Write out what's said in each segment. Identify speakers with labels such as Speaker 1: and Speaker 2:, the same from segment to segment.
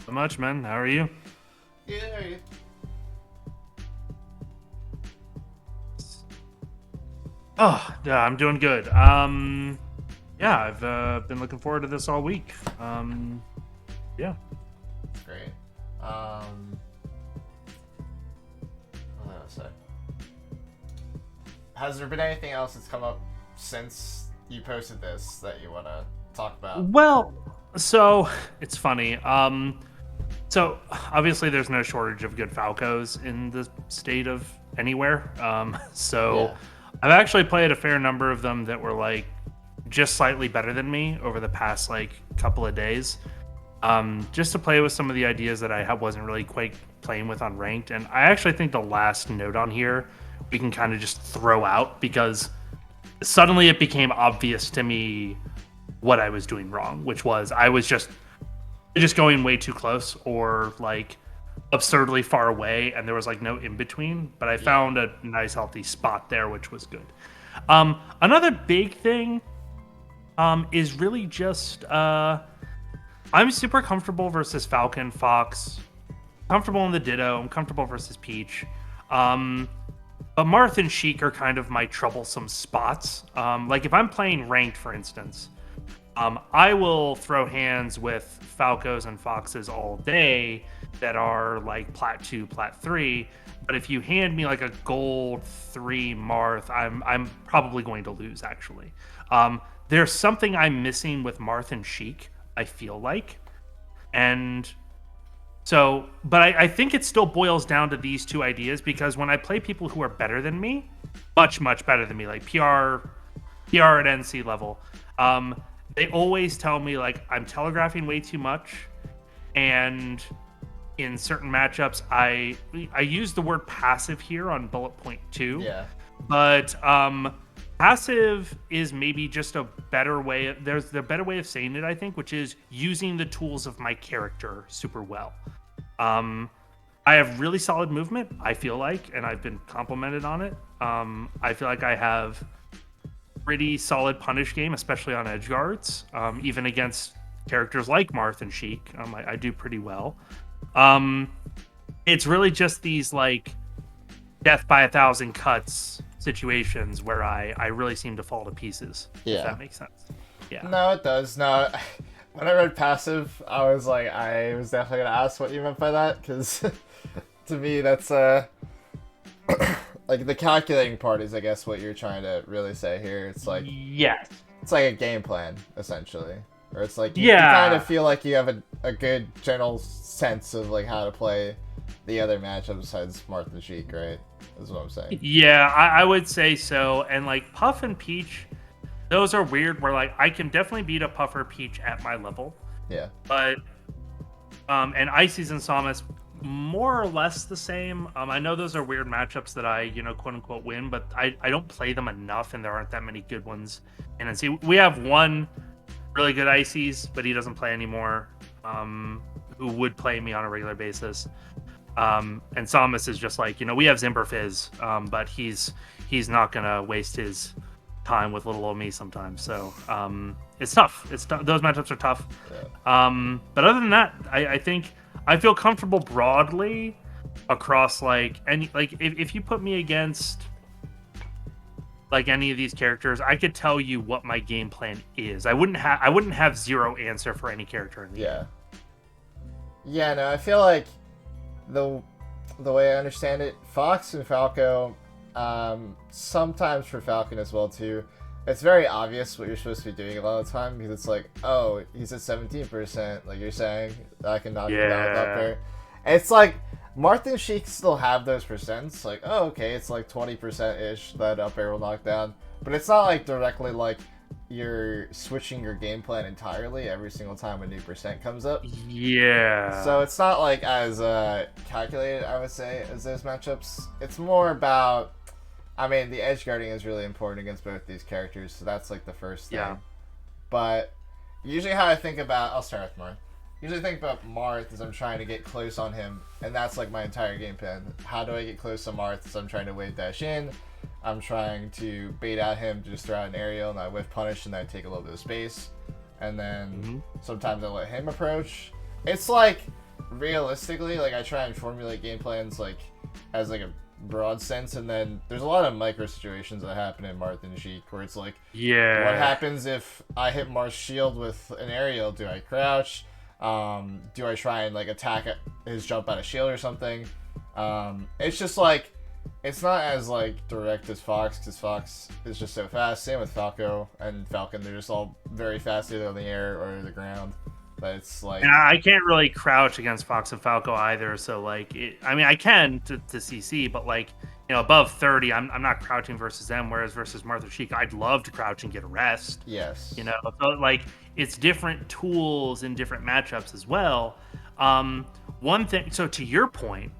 Speaker 1: So much, man. How are you?
Speaker 2: Yeah.
Speaker 1: Oh, yeah, I'm doing good. Yeah, I've been looking forward to this all week. Yeah.
Speaker 2: Great. What was I gonna say? Has there been anything else that's come up since you posted this that you want to talk about?
Speaker 1: Well, so it's funny. So obviously there's no shortage of good Falcos in the state of anywhere. So
Speaker 2: Yeah.
Speaker 1: I've actually played a fair number of them that were like just slightly better than me over the past like couple of days. Just to play with some of the ideas that wasn't really quite playing with on ranked. And I actually think the last note on here we can kind of just throw out because suddenly it became obvious to me what I was doing wrong, which was I was just going way too close or like absurdly far away, and there was like no in between. But I
Speaker 2: Yeah.
Speaker 1: found a nice healthy spot there, which was good. Another big thing is really just I'm super comfortable versus Falcon, Fox. Comfortable in the Ditto. I'm comfortable versus Peach. Um, but Marth and Sheik are kind of my troublesome spots. Like if I'm playing ranked, for instance, I will throw hands with Falcos and Foxes all day that are like Plat 2, Plat 3. But if you hand me like a Gold 3 Marth, I'm probably going to lose, actually. There's something I'm missing with Marth and Sheik, I feel like. And so, but I think it still boils down to these two ideas because when I play people who are better than me, much, much better than me, like PR at NC level, they always tell me like I'm telegraphing way too much, and in certain matchups, I use the word passive here on bullet point 2,
Speaker 2: Yeah.
Speaker 1: but passive is maybe just a better way. There's the better way of saying it, I think, which is using the tools of my character super well. Um, I have really solid movement, I feel like, and I've been complimented on it. I feel like I have pretty solid punish game, especially on edge guards, even against characters like Marth and Sheik. I do pretty well. Um, it's really just these like death by 1,000 cuts situations where I really seem to fall to pieces, if
Speaker 2: Yeah.
Speaker 1: that makes sense. Yeah.
Speaker 2: No, it does. No, when I read passive, I was definitely gonna ask what you meant by that because to me that's like the calculating part is I guess what you're trying to really say here.
Speaker 1: Yes.
Speaker 2: It's like a game plan essentially, or it's like you kind of
Speaker 1: Yeah.
Speaker 2: feel like you have a good general sense of like how to play the other matchup besides Marth and Sheik, right? Is what I'm saying.
Speaker 1: Yeah, I would say so. And like Puff and Peach, those are weird where like I can definitely beat a Puffer Peach at my level.
Speaker 2: Yeah.
Speaker 1: But and Ices and Samus more or less the same. I know those are weird matchups that I, quote unquote win, but I don't play them enough and there aren't that many good ones. And see, we have one really good Ices, but he doesn't play anymore. Who would play me on a regular basis. And Samus is just like, we have Zimberfizz, but he's not gonna waste his time with little old me sometimes. So it's tough. Those matchups are tough.
Speaker 2: Yeah.
Speaker 1: But other than that, I think I feel comfortable broadly across like any like if you put me against like any of these characters, I could tell you what my game plan is. I wouldn't have zero answer for any character in the game.
Speaker 2: Yeah. Yeah. No, I feel like the the way I understand it, Fox and Falco, sometimes for Falcon as well too. It's very obvious what you're supposed to be doing a lot of the time because it's like, oh, he's at 17%, like you're saying, I can knock him down with up there. And it's like Marth and Sheik still have those percents, like, oh, okay, it's like 20% ish that up air will knock down, but it's not like directly like you're switching your game plan entirely every single time a new percent comes up.
Speaker 1: Yeah.
Speaker 2: So it's not like as calculated, I would say, as those matchups. It's more about, I mean, the edge guarding is really important against both these characters, so that's like the first thing.
Speaker 1: Yeah.
Speaker 2: But usually how I think about, I'll start with Marth. Usually think about Marth as I'm trying to get close on him, and that's like my entire game plan. How do I get close to Marth? As I'm trying to wave dash in, I'm trying to bait out him, just throw out an aerial, and I whiff punish, and I take a little bit of space. And then sometimes I let him approach. It's like realistically, like I try and formulate game plans like as like a broad sense, and then there's a lot of micro situations that happen in Marth and Sheik where it's like,
Speaker 1: Yeah.
Speaker 2: what happens if I hit Marth's shield with an aerial? Do I crouch? Do I try and like attack his jump out of shield or something? It's just like, it's not as like direct as Fox, because Fox is just so fast. Same with Falco and Falcon, they're just all very fast either on the air or the ground. But it's like,
Speaker 1: And I can't really crouch against Fox and Falco either. So like, I mean, I can to CC, but like, you know, above 30, I'm not crouching versus them. Whereas versus Marth or Sheik, I'd love to crouch and get a rest.
Speaker 2: yes,
Speaker 1: You know, so like it's different tools in different matchups as well. One thing, so to your point,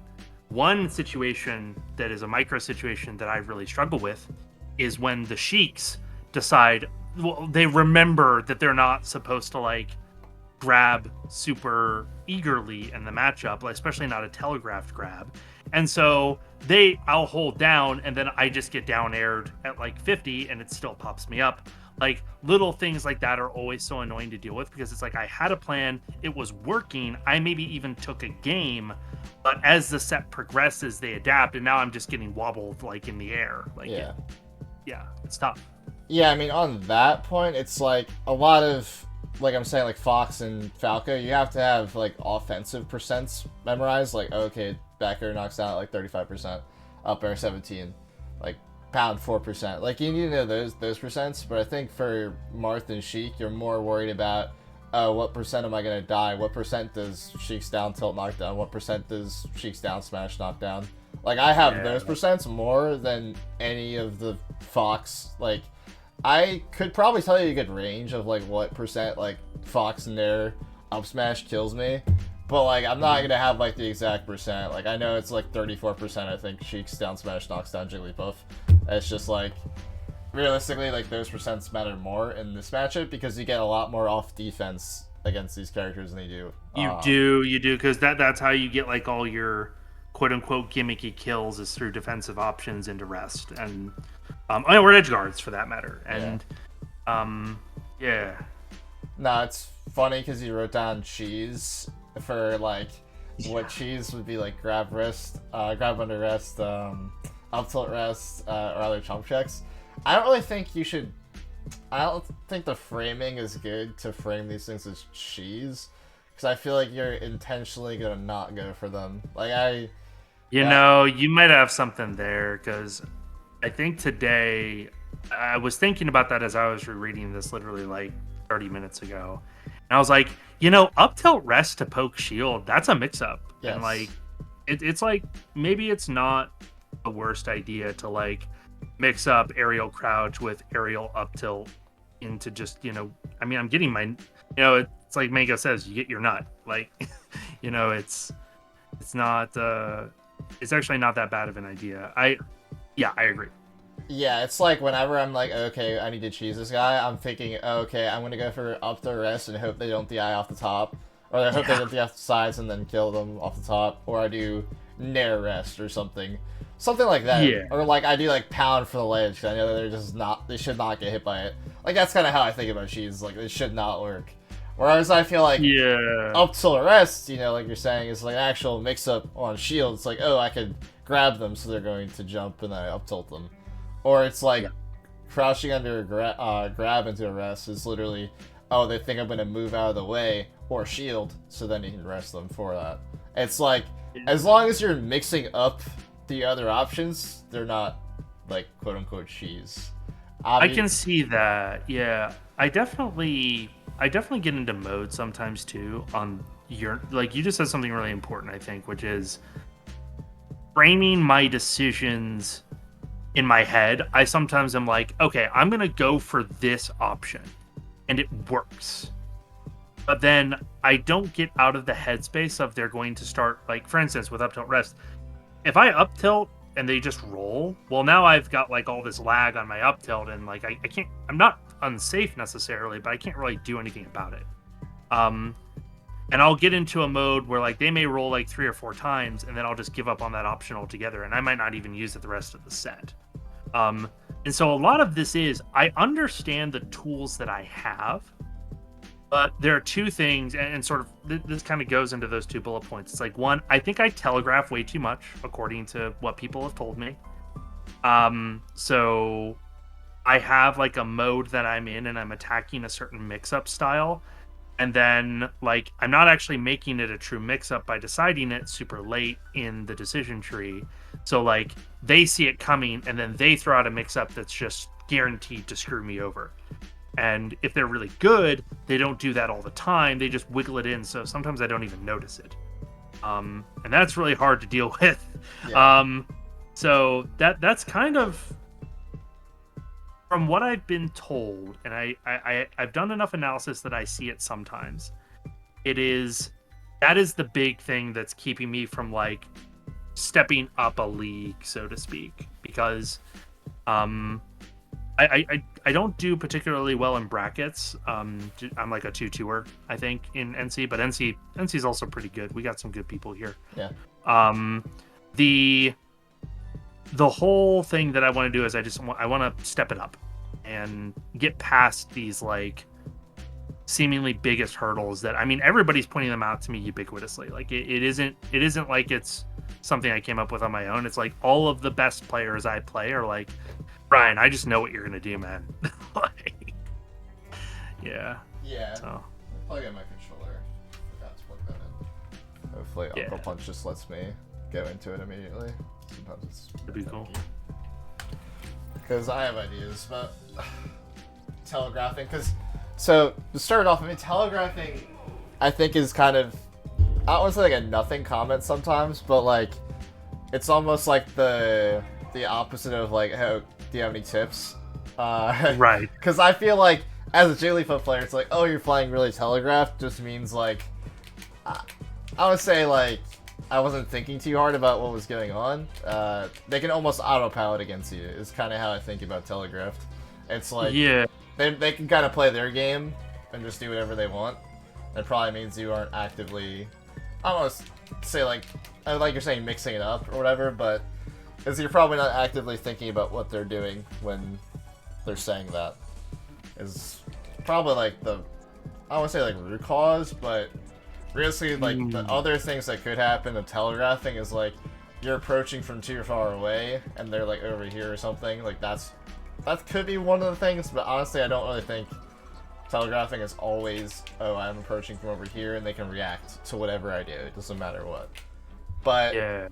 Speaker 1: one situation that is a micro situation that I really struggle with is when the Sheiks decide, well, they remember that they're not supposed to like grab super eagerly in the matchup, especially not a telegraphed grab. And so I'll hold down and then I just get down aired at like 50 and it still pops me up. Like little things like that are always so annoying to deal with, because it's like I had a plan, it was working, I maybe even took a game, but as the set progresses, they adapt, and now I'm just getting wobbled like in the air. Like yeah, it's tough.
Speaker 2: yeah. I mean, on that point, it's like a lot of, like I'm saying, like Fox and Falco, you have to have like offensive percents memorized. Like, okay, back air knocks down at like 35%, up air 17, like pound 4%. Like you need to know those percents. But I think for Marth and Sheik, you're more worried about what percent am I gonna die? What percent does Sheik's down tilt knock down? What percent does Sheik's down smash knock down? Like I have those percents more than any of the Fox. Like I could probably tell you a good range of like what percent like Fox and their up smash kills me, but like I'm not gonna have like the exact percent. Like I know it's like 34%. I think Sheik's down smash knocks down Jigglypuff. It's just like, realistically, like those percents matter more in this matchup because you get a lot more off defense against these characters than they do.
Speaker 1: You do, because that's how you get like all your quote unquote gimmicky kills, is through defensive options into rest and or edge guards for that matter. And yeah.
Speaker 2: No, it's funny because you wrote down cheese for like what cheese would be like grab wrist, grab under rest, up tilt rest, or other chump checks. I don't really think you should. I don't think the framing is good to frame these things as cheese, because I feel like you're intentionally gonna not go for them. Like
Speaker 1: you know, you might have something there, because I think today I was thinking about that as I was rereading this literally like 30 minutes ago, and I was like, you know, up tilt rest to poke shield, that's a mix up.
Speaker 2: Yes.
Speaker 1: And like it's like maybe it's not the worst idea to like mix up aerial crouch with aerial up tilt into just, you know, I mean, I'm getting my, you know, it's like Mango says, you get your nut. Like, you know, it's not, it's actually not that bad of an idea. I agree.
Speaker 2: Yeah, it's like whenever I'm like, okay, I need to cheese this guy, I'm thinking, okay, I'm gonna go for up the rest and hope they don't DI off the top, or I hope they don't DI off the sides and then kill them off the top, or I do nair rest or something like that.
Speaker 1: Yeah.
Speaker 2: Or like I do like pound for the ledge, because I know that they're just not, they should not get hit by it. Like that's kind of how I think about cheese. Like it should not work. Whereas I feel like up till rest, you know, like you're saying, is like an actual mix up on shield. It's like, oh, I could grab them, so they're going to jump and then I up tilt them. Or it's like crouching under a grab into a rest is literally, oh, they think I'm going to move out of the way or shield, so then you can rest them for that. It's like, as long as you're mixing up the other options, they're not like quote unquote cheese.
Speaker 1: I can see that. Yeah, I definitely get into mode sometimes too on your, like you just said something really important, I think, which is framing my decisions in my head. I sometimes am like, okay, I'm gonna go for this option and it works, but then I don't get out of the headspace of they're going to start, like for instance with up tilt rest, if I up tilt and they just roll, well now I've got like all this lag on my up tilt, and like I can't, I'm not unsafe necessarily, but I can't really do anything about it. And I'll get into a mode where like they may roll like 3 or 4 times, and then I'll just give up on that option altogether, and I might not even use it the rest of the set. And so a lot of this is, I understand the tools that I have, But there are two things, and sort of this kind of goes into those 2 bullet points. It's like, one, I think I telegraph way too much, according to what people have told me. So I have like a mode that I'm in, and I'm attacking a certain mix-up style, and then like I'm not actually making it a true mix-up by deciding it super late in the decision tree. So like they see it coming, and then they throw out a mix-up that's just guaranteed to screw me over. And if they're really good, they don't do that all the time. They just wiggle it in, so sometimes I don't even notice it. And that's really hard to deal with. Yeah. So that's kind of, from what I've been told, and I've done enough analysis that I see it sometimes. That is the big thing that's keeping me from like stepping up a league, so to speak, because I don't do particularly well in brackets. I'm like a 2-2er, I think, in NC, but NC is also pretty good. We got some good people here.
Speaker 2: Yeah.
Speaker 1: The whole thing that I want to do is I want to step it up and get past these like seemingly biggest hurdles that, I mean, everybody's pointing them out to me ubiquitously. Like it isn't like it's something I came up with on my own. It's like all of the best players I play are like, Brian, I just know what you're gonna do, man. Like, yeah.
Speaker 2: Yeah.
Speaker 1: So.
Speaker 2: I'll probably get my controller. Forgot to plug that in. Hopefully, Uncle Punch just lets me go into it immediately. Sometimes it's
Speaker 1: that'd be cool.
Speaker 2: Because I have ideas about telegraphing. So to start off, I mean, telegraphing, I think is kind of, I don't want to say like a nothing comment sometimes, but like it's almost like the opposite of like, oh, do you have any tips?
Speaker 1: Right.
Speaker 2: Because I feel like as a Jigglypuff player, it's like, oh, you're playing really telegraphed just means like, I would say like I wasn't thinking too hard about what was going on. They can almost autopilot against you is kind of how I think about Telegraphed. It's like,
Speaker 1: yeah,
Speaker 2: they can kind of play their game and just do whatever they want. It probably means you aren't actively, I don't want to say like you're saying mixing it up or whatever, but is you're probably not actively thinking about what they're doing when they're saying that. Is probably like I don't want to say like root cause, but realistically, like the other things that could happen of telegraphing is like you're approaching from too far away and they're like over here or something. Like that could be one of the things, but honestly, I don't really think telegraphing is always, oh, I'm approaching from over here and they can react to whatever I do. It doesn't matter what. But
Speaker 1: yeah,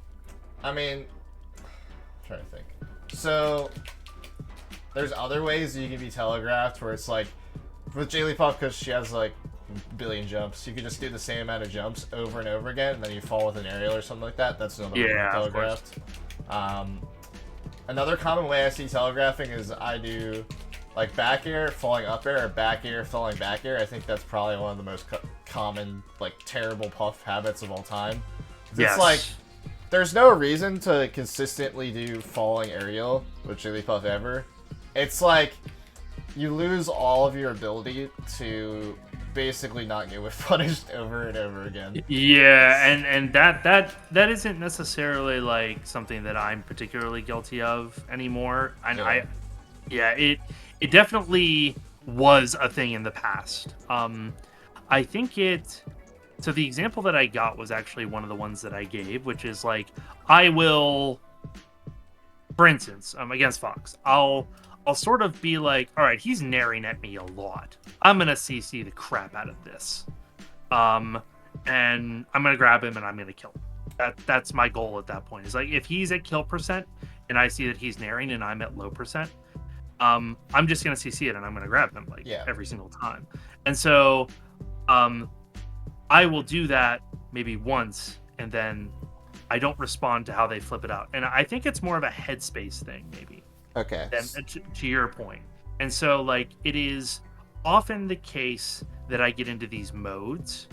Speaker 2: I mean, I'm trying to think. So there's other ways you can be telegraphed where it's like with Jigglypuff, because she has like a billion jumps, you can just do the same amount of jumps over and over again, and then you fall with an aerial or something like that. That's another way to telegraphed. Another common way I see telegraphing is I do like back air falling up air or back air falling back air. I think that's probably one of the most common like terrible puff habits of all time.
Speaker 1: Yes.
Speaker 2: It's like there's no reason to consistently do falling aerial with Jigglypuff ever. It's like you lose all of your ability to basically not get whiff punished over and over again.
Speaker 1: Yeah, and that isn't necessarily like something that I'm particularly guilty of anymore. And
Speaker 2: yeah.
Speaker 1: It definitely was a thing in the past. I think so the example that I got was actually one of the ones that I gave, which is like I will, for instance, against Fox, I'll sort of be like, all right, he's naring at me a lot. I'm going to CC the crap out of this. And I'm going to grab him and I'm going to kill him. That's my goal at that point. Is like, if he's at kill percent and I see that he's naring and I'm at low percent, I'm just going to CC it and I'm going to grab him every single time. And so I will do that maybe once and then I don't respond to how they flip it out. And I think it's more of a headspace thing, maybe.
Speaker 2: Okay.
Speaker 1: To your point. And so, like, it is often the case that I get into these modes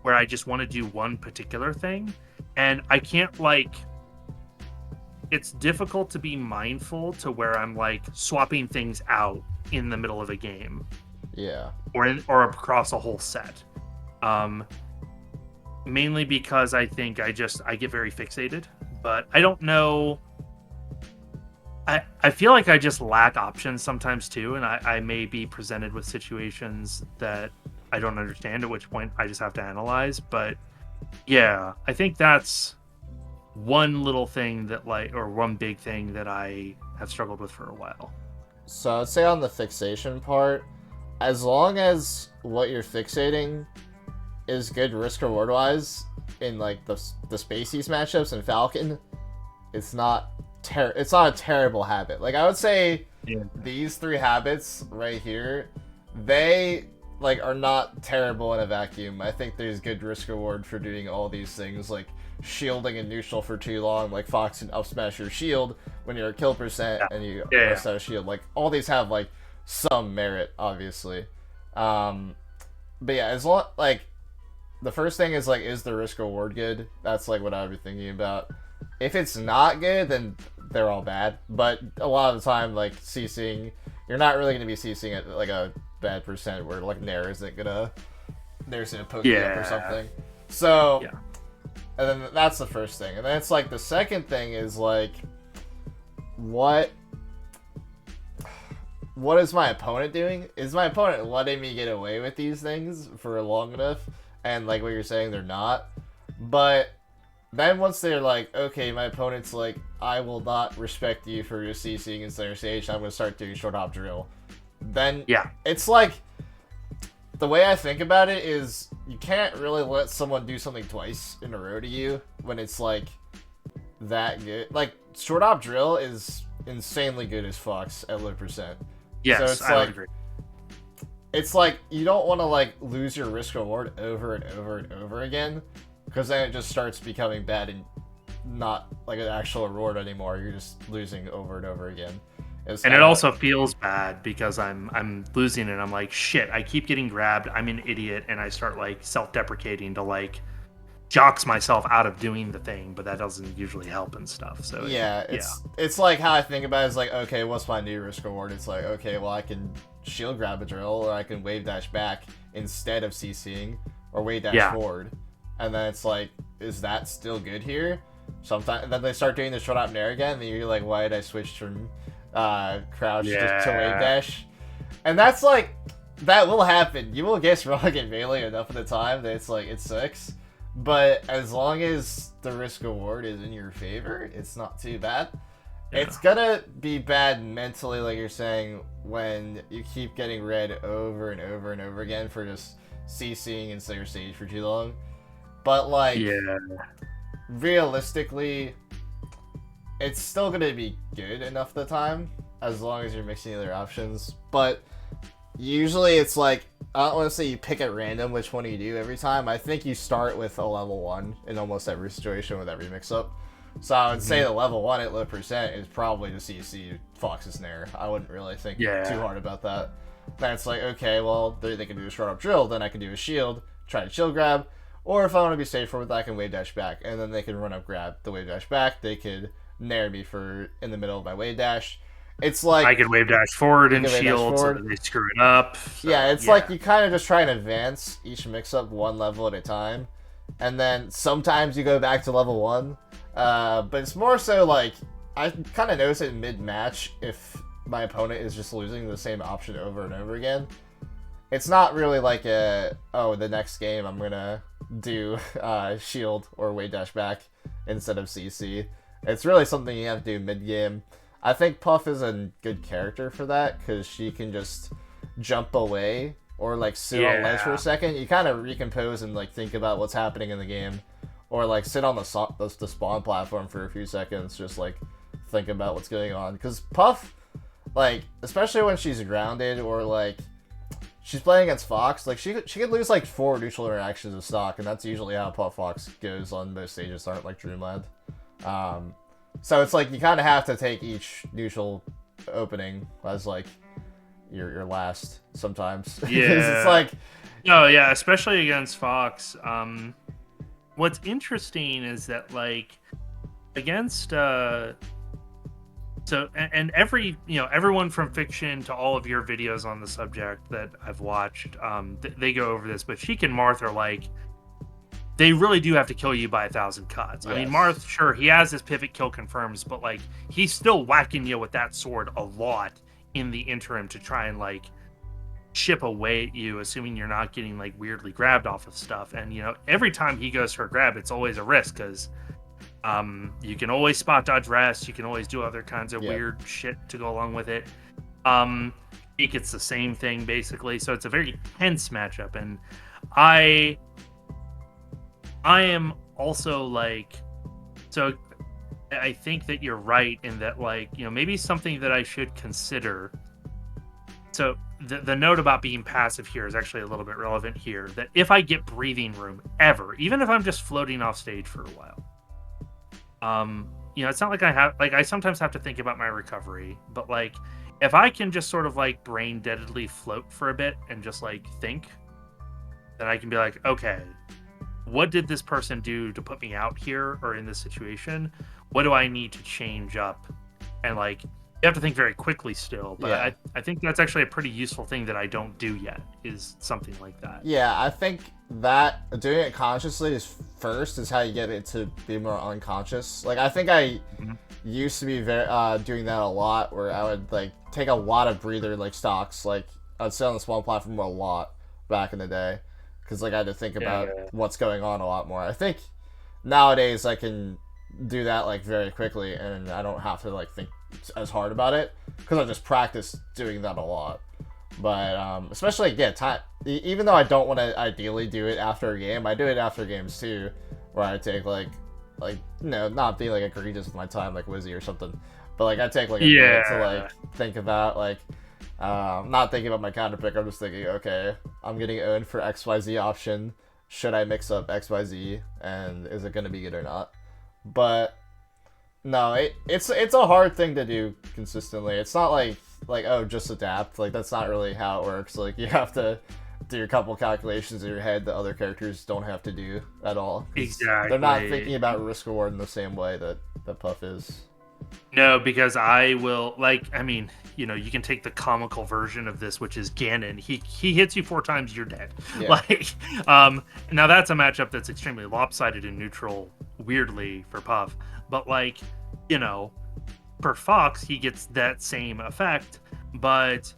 Speaker 1: where I just want to do one particular thing, and I can't, like, it's difficult to be mindful to where I'm, like, swapping things out in the middle of a game.
Speaker 2: Yeah.
Speaker 1: Or across a whole set. Mainly because I think I get very fixated, but I don't know. I feel like I just lack options sometimes too, and I may be presented with situations that I don't understand, at which point I just have to analyze. But yeah, I think that's one little thing that or one big thing that I have struggled with for a while.
Speaker 2: So I'd say on the fixation part, as long as what you're fixating is good risk reward wise in like the Spacies matchups and Falcon, it's not a terrible habit. Like I would say these 3 habits right here, they like are not terrible in a vacuum. I think there's good risk reward for doing all these things, like shielding and neutral for too long, like Fox and up smash your shield when you're at kill percent and you rest out a shield. Like all these have like some merit, obviously. But yeah, as long like the first thing is like, is the risk reward good? That's like what I would be thinking about. If it's not good, then they're all bad. But a lot of the time, like CCing, you're not really gonna be CCing at like a bad percent where like Nair's gonna poke you up or something. So and then that's the first thing. And then it's like the second thing is like, what is my opponent doing? Is my opponent letting me get away with these things for long enough? And like what you're saying, they're not. But then once they're like, okay, my opponent's like, I will not respect you for your CCing in center stage, I'm going to start doing short hop drill. Then it's like, the way I think about it is, you can't really let someone do something twice in a row to you when it's like that good. Like short hop drill is insanely good as Fox at low percent.
Speaker 1: Yes,
Speaker 2: so it's
Speaker 1: I
Speaker 2: like,
Speaker 1: would agree.
Speaker 2: It's like you don't want to like lose your risk reward over and over and over again, because then it just starts becoming bad and not like an actual reward anymore. You're just losing over and over again.
Speaker 1: And it also feels bad because I'm losing and I'm like, shit, I keep getting grabbed, I'm an idiot, and I start like self-deprecating to like jocks myself out of doing the thing, but that doesn't usually help and stuff. So
Speaker 2: it's like how I think about it is like, okay, what's my new risk reward? It's like, okay, well I can shield grab a drill, or I can wave dash back instead of CCing, or wave dash forward. And then it's like, is that still good here? Sometimes then they start doing the short hop nair again, and you're like, why did I switch from crouch to wave dash? And that's like, that will happen. You will get wrong in Melee enough of the time that it's like, it sucks. But as long as the risk reward is in your favor, it's not too bad. It's gonna be bad mentally, like you're saying, when you keep getting red over and over and over again for just CCing and center stage for too long. But like, realistically, it's still gonna be good enough of the time, as long as you're mixing other options. But usually it's like, I don't want to say you pick at random which one you do every time. I think you start with a level 1 in almost every situation with every mix-up. So I would say the level 1 at low percent is probably the CC Fox's Nair. I wouldn't really think too hard about that. Then it's like, okay, well, they can do a short up drill, then I can do a shield, try to shield grab, or if I want to be safer with that, I can wave dash back, and then they can run up grab the wave dash back, they could Nair me for in the middle of my wave dash. It's like,
Speaker 1: I could wave dash forward and shield so that they screw it up. So,
Speaker 2: it's like you kind of just try and advance each mix-up one level at a time. And then sometimes you go back to level 1. But it's more so like, I kind of notice it mid-match if my opponent is just losing the same option over and over again. It's not really like the next game I'm going to do shield or wave dash back instead of CC. It's really something you have to do mid-game. I think Puff is a good character for that, because she can just jump away or like sit on ledge for a second. You kind of recompose and like think about what's happening in the game, or like sit on the spawn platform for a few seconds, just like think about what's going on. Because Puff, like, especially when she's grounded or like she's playing against Fox, like she could lose like 4 neutral interactions of stock, and that's usually how Puff Fox goes on most stages that aren't like Dreamland. So it's like you kind of have to take each neutral opening as like your last sometimes. It's like,
Speaker 1: especially against Fox. What's interesting is that like against everyone from Fiction to all of your videos on the subject that I've watched, they go over this, but Sheik and Marth are like, they really do have to kill you by 1,000 cuts. I mean, Marth, sure, he has his pivot kill confirms, but like he's still whacking you with that sword a lot in the interim to try and like chip away at you, assuming you're not getting like weirdly grabbed off of stuff. And every time he goes for a grab, it's always a risk because you can always spot dodge rest, you can always do other kinds of weird shit to go along with it. He gets the same thing basically, so it's a very tense matchup. And I am also like, so I think that you're right in that, like, maybe something that I should consider. So the note about being passive here is actually a little bit relevant here, that if I get breathing room ever, even if I'm just floating off stage for a while, it's not like I sometimes have to think about my recovery, but like if I can just sort of like brain deadedly float for a bit and just like think, then I can be like, okay, what did this person do to put me out here or in this situation? What do I need to change up? And like, you have to think very quickly still, but I think that's actually a pretty useful thing that I don't do yet, is something like that.
Speaker 2: Yeah, I think that doing it consciously is how you get it to be more unconscious. Like, I think I used to be very doing that a lot, where I would like take a lot of breather like stocks. Like, I'd sit on the small platform a lot back in the day, because like I had to think about what's going on a lot more. I think nowadays I can do that like very quickly, and I don't have to like think as hard about it because I just practice doing that a lot. But especially time, even though I don't want to ideally do it after a game, I do it after games too, where I take like not being like egregious with my time like Wizzy or something, but like I take like a minute to like think about like not thinking about my counter pick. I'm just thinking, okay, I'm getting owned for XYZ option, should I mix up XYZ, and is it going to be good or not? But no, it's a hard thing to do consistently. It's not like oh, just adapt. Like, that's not really how it works. Like, you have to do a couple calculations in your head that other characters don't have to do at all.
Speaker 1: Exactly.
Speaker 2: They're not thinking about risk reward in the same way that Puff is.
Speaker 1: No, because I will, like, I mean, you can take the comical version of this, which is Ganon. He hits you 4 times, you're dead. Yeah. Like, now that's a matchup that's extremely lopsided and neutral, weirdly, for Puff. But like, for Fox, he gets that same effect, but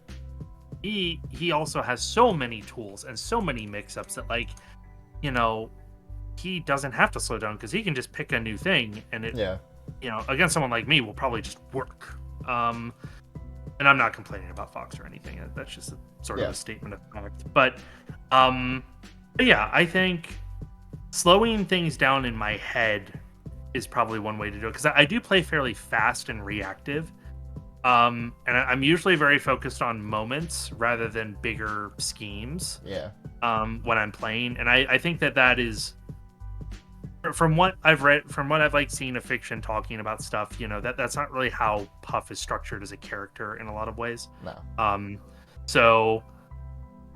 Speaker 1: he also has so many tools and so many mix-ups that, like, he doesn't have to slow down because he can just pick a new thing, and it against someone like me will probably just work. And I'm not complaining about Fox or anything. That's just a sort of a statement of fact. But yeah, I think slowing things down in my head is probably one way to do it, because I do play fairly fast and reactive, and I'm usually very focused on moments rather than bigger schemes when I'm playing. And I think that is, from what I've read, from what I've like seen of fiction talking about stuff, that's not really how Puff is structured as a character in a lot of ways.
Speaker 2: No.
Speaker 1: So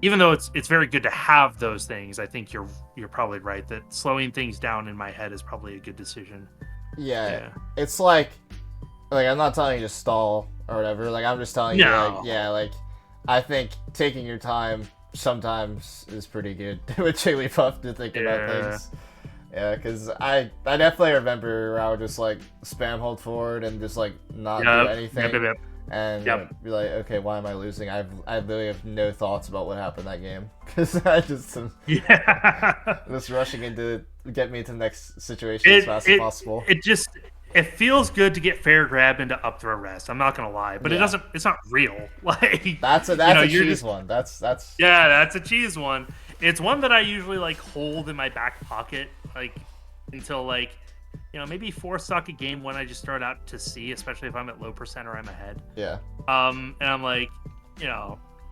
Speaker 1: even though it's very good to have those things, I think you're probably right that slowing things down in my head is probably a good decision.
Speaker 2: Yeah. It's like I'm not telling you to stall or whatever. Like, I'm just telling you, like, I think taking your time sometimes is pretty good with Jigglypuff to think about things. Yeah, because I definitely remember where I would just like spam hold forward and just like not do anything. And be like, okay, why am I losing? I literally have no thoughts about what happened that game, because I just just rushing into get me to the next situation as fast as possible.
Speaker 1: It feels good to get fair grab into up throw rest. I'm not gonna lie, but it's not real. Like,
Speaker 2: that's a cheese one. That's
Speaker 1: that's a cheese one. It's one that I usually like hold in my back pocket like until like, maybe 4 stock a game when I just start out to see, especially if I'm at low percent or I'm ahead.
Speaker 2: Yeah.
Speaker 1: And I'm like,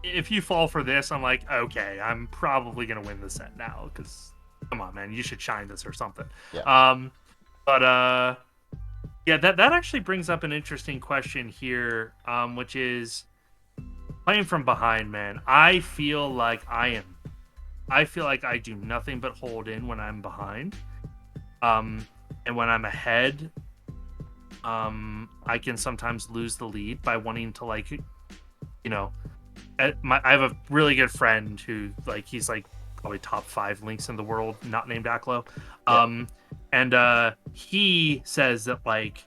Speaker 1: if you fall for this, I'm like, okay, I'm probably gonna win the set now, because come on, man, you should shine this or something.
Speaker 2: Yeah.
Speaker 1: That actually brings up an interesting question here, which is playing from behind, man. I feel like I do nothing but hold in when I'm behind. And when I'm ahead, I can sometimes lose the lead by wanting to, like, I have a really good friend who, like, he's like probably top 5 links in the world, not named Aklo. And he says that, like,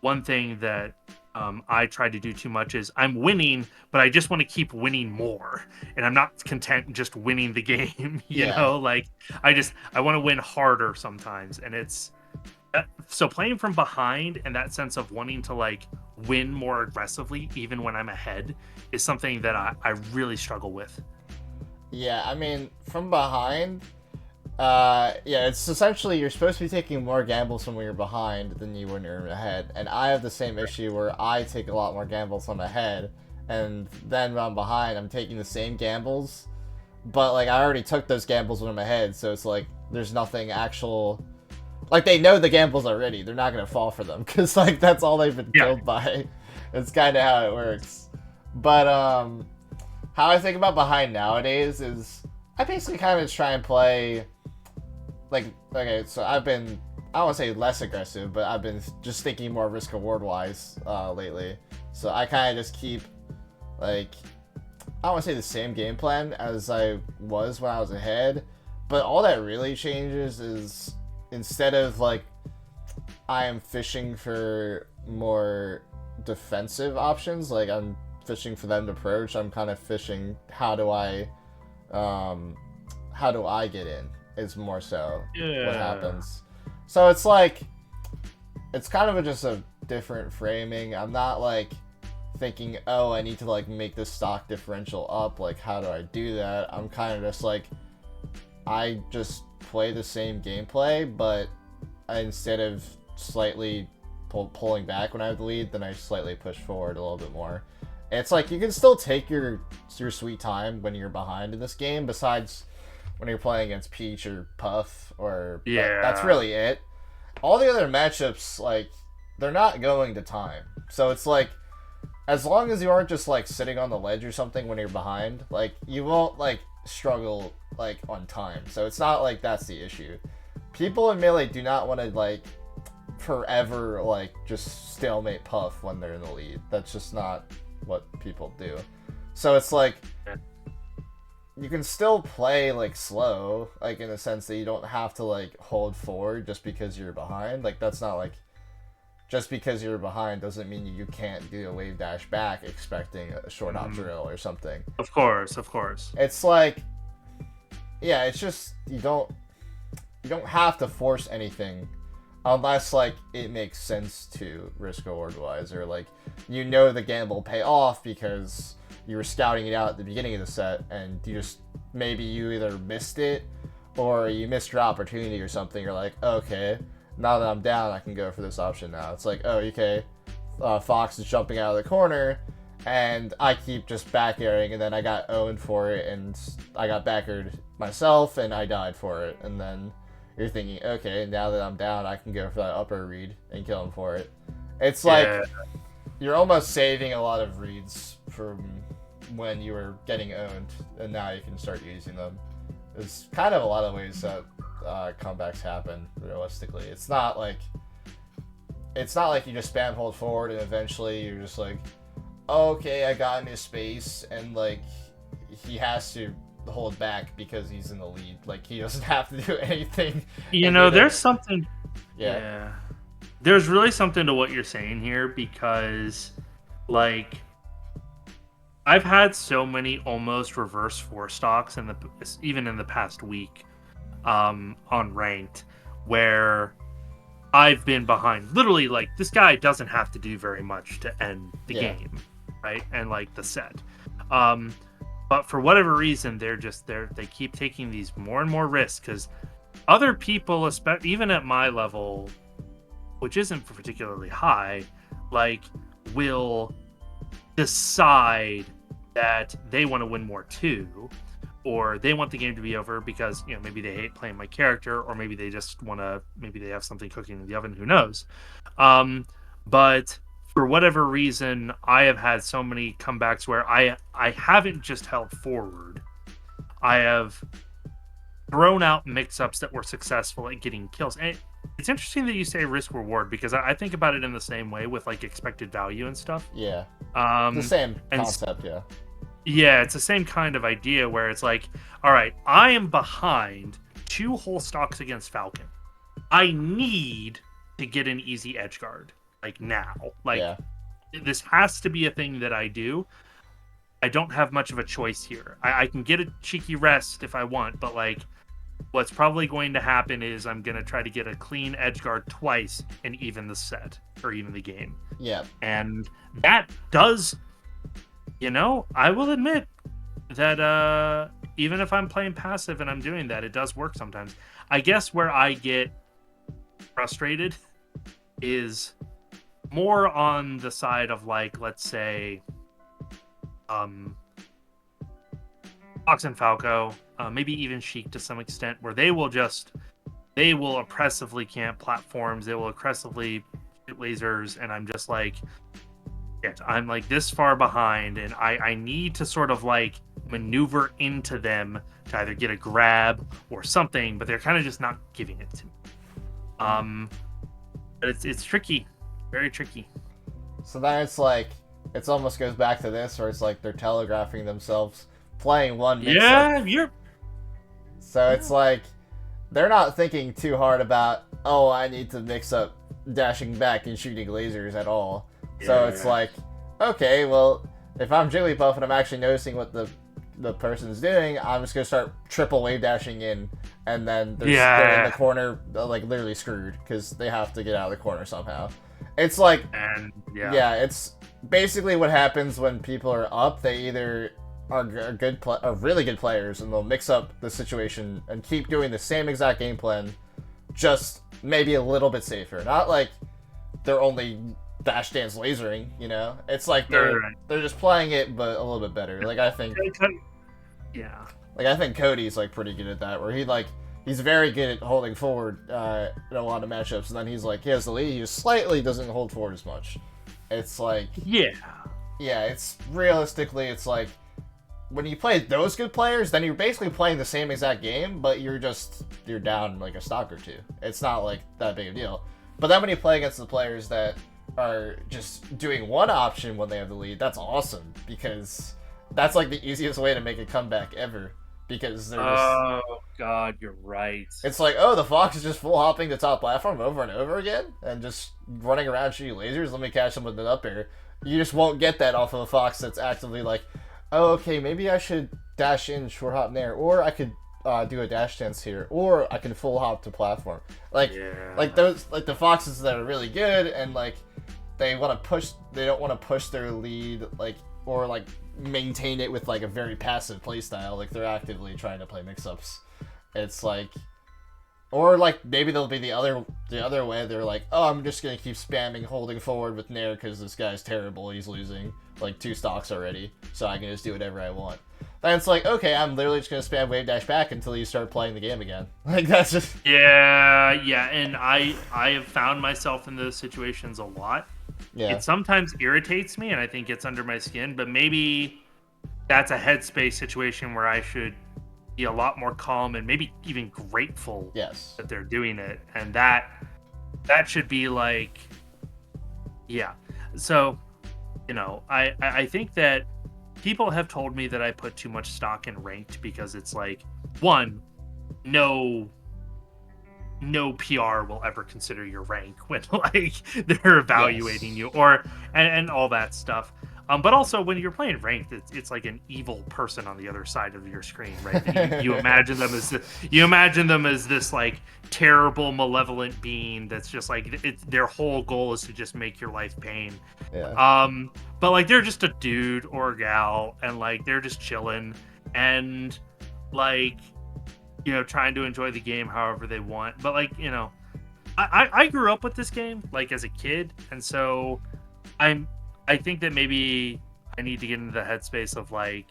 Speaker 1: one thing that I try to do too much is I'm winning, but I just want to keep winning more, and I'm not content just winning the game.
Speaker 2: Yeah.
Speaker 1: Like I want to win harder sometimes, and it's so playing from behind and that sense of wanting to like win more aggressively, even when I'm ahead, is something that I really struggle with.
Speaker 2: Yeah, I mean, from behind, yeah, it's essentially you're supposed to be taking more gambles when you're behind than you when you're ahead. And I have the same issue where I take a lot more gambles when I'm ahead, and then when I'm behind, I'm taking the same gambles, but like I already took those gambles when I'm ahead, so it's like there's nothing actual. Like they know the gambles already, they're not gonna fall for them because like that's all they've been killed by. It's kind of how it works. But how I think about behind nowadays is I basically kind of try and play like, okay, so I've been, I don't want to say less aggressive, but I've been just thinking more risk reward wise lately. So I kind of just keep like, I don't want to say the same game plan as I was when I was ahead, but all that really changes is instead of like I am fishing for more defensive options, like I'm fishing for them to approach, I'm kind of fishing how do I get in is more so what happens. So it's like it's kind of just a different framing. I'm not like thinking, oh, I need to like make this stock differential up, like how do I do that? I'm kind of just like I just play the same gameplay, but instead of slightly pulling back when I have the lead, then I slightly push forward a little bit more. It's like you can still take your sweet time when you're behind in this game, besides when you're playing against Peach or Puff, or that's really it. All the other matchups, like, they're not going to time. So it's like, as long as you aren't just like sitting on the ledge or something when you're behind, like you won't like struggle like on time. So it's not like that's the issue. People in Melee do not want to like forever like just stalemate Puff when they're in the lead. That's just not what people do. So it's like you can still play like slow, like in the sense that you don't have to like hold forward just because you're behind. Like that's not like just because you're behind doesn't mean you can't do a wave dash back expecting a short hop drill or something.
Speaker 1: Of course.
Speaker 2: It's like, yeah, it's just you don't have to force anything unless like it makes sense to risk reward wise, or like you know the gamble will pay off because you were scouting it out at the beginning of the set and you just maybe you either missed it or you missed your opportunity or something. You're like, okay, now that I'm down, I can go for this option now. It's like, oh, okay, Fox is jumping out of the corner, and I keep just back airing, and then I got owned for it, and I got backered myself, and I died for it. And then you're thinking, okay, now that I'm down, I can go for that upper read and kill him for it. It's like you're almost saving a lot of reads from when you were getting owned, and now you can start using them. There's kind of a lot of ways that comebacks happen realistically. It's not like you just spam hold forward and eventually you're just like, oh, okay, I got into space, and like he has to hold back because he's in the lead. Like he doesn't have to do anything.
Speaker 1: There's something. Yeah. There's really something to what you're saying here, because like I've had so many almost reverse 4 stocks even in the past week on ranked, where I've been behind. Literally, like, this guy doesn't have to do very much to end the game, right? And like the set. But for whatever reason, they keep taking these more and more risks, because other people, even at my level, which isn't particularly high, like, will decide that they want to win more too, or they want the game to be over because maybe they hate playing my character, or maybe they just want to, maybe they have something cooking in the oven, who knows. But for whatever reason, I have had so many comebacks where I haven't just held forward. I have thrown out mix-ups that were successful at getting kills. And it's interesting that you say risk reward, because I think about it in the same way with like expected value and stuff.
Speaker 2: Yeah. The same concept, yeah.
Speaker 1: Yeah, it's the same kind of idea where it's like, all right, I am behind 2 whole stocks against Falcon. I need to get an easy edge guard, like now. Like, this has to be a thing that I do. I don't have much of a choice here. I can get a cheeky rest if I want, but like what's probably going to happen is I'm going to try to get a clean edge guard twice and even the set or even the game.
Speaker 2: Yeah.
Speaker 1: And that does, I will admit that even if I'm playing passive and I'm doing that, it does work sometimes. I guess where I get frustrated is more on the side of like, let's say, Fox and Falco, maybe even Sheik to some extent, where they will oppressively camp platforms, they will aggressively shoot lasers, and I'm just like, shit, I'm like this far behind, and I need to sort of like maneuver into them to either get a grab or something, but they're kind of just not giving it to me. But it's tricky, very tricky.
Speaker 2: So then it's like, it almost goes back to this, where it's like they're telegraphing themselves, playing one mix-up.
Speaker 1: Yeah,
Speaker 2: So it's like, they're not thinking too hard about, oh, I need to mix up dashing back and shooting lasers at all. Yeah. So it's like, okay, well, if I'm Jigglypuff and I'm actually noticing what the person's doing, I'm just going to start triple wave dashing in, and then they're in the corner, like, literally screwed, because they have to get out of the corner somehow. It's like, it's basically what happens when people are up. They either are really good players, and they'll mix up the situation and keep doing the same exact game plan, just maybe a little bit safer. Not like they're only dash dance lasering, It's like they're just playing it, but a little bit better. Like I think, I think Cody's like pretty good at that, where he's very good at holding forward in a lot of matchups, and then he's like, he has the lead, he just slightly doesn't hold forward as much. It's like, it's realistically, it's like, when you play those good players, then you're basically playing the same exact game, but you're down like a stock or two. It's not like that big a deal. But then when you play against the players that are just doing one option when they have the lead, that's awesome, because that's like the easiest way to make a comeback ever. Because they're just...
Speaker 1: Oh, God, you're right.
Speaker 2: It's like, oh, the Fox is just full hopping the top platform over and over again, and just running around shooting lasers, let me catch them with an up air. You just won't get that off of a Fox that's actively like, oh, okay, maybe I should dash in, short hop there, or I could do a dash dance here, or I can full hop to platform. Like those, like the Foxes that are really good, and like they don't want to push their lead, like, or like maintain it with like a very passive playstyle, like they're actively trying to play mix-ups. It's like, or like maybe they'll be the other way. They're like, oh, I'm just gonna keep spamming holding forward with Nair because this guy's terrible. He's losing like 2 stocks already, so I can just do whatever I want. Then it's like, okay, I'm literally just gonna spam wave dash back until you start playing the game again. Like that's just
Speaker 1: and I have found myself in those situations a lot. Yeah, it sometimes irritates me, and I think it's under my skin. But maybe that's a headspace situation where I should be a lot more calm and maybe even grateful that they're doing it, and that should be like, So, I think that people have told me that I put too much stock in ranked because it's like, one, no PR will ever consider your rank when like they're evaluating you, or and all that stuff. But also when you're playing ranked, it's like an evil person on the other side of your screen, right? You imagine them as this like terrible, malevolent being that's just like their whole goal is to just make your life pain. Yeah. But like they're just a dude or a gal, and like they're just chilling and like, trying to enjoy the game however they want. But like, I grew up with this game like as a kid, and so I think that maybe I need to get into the headspace of like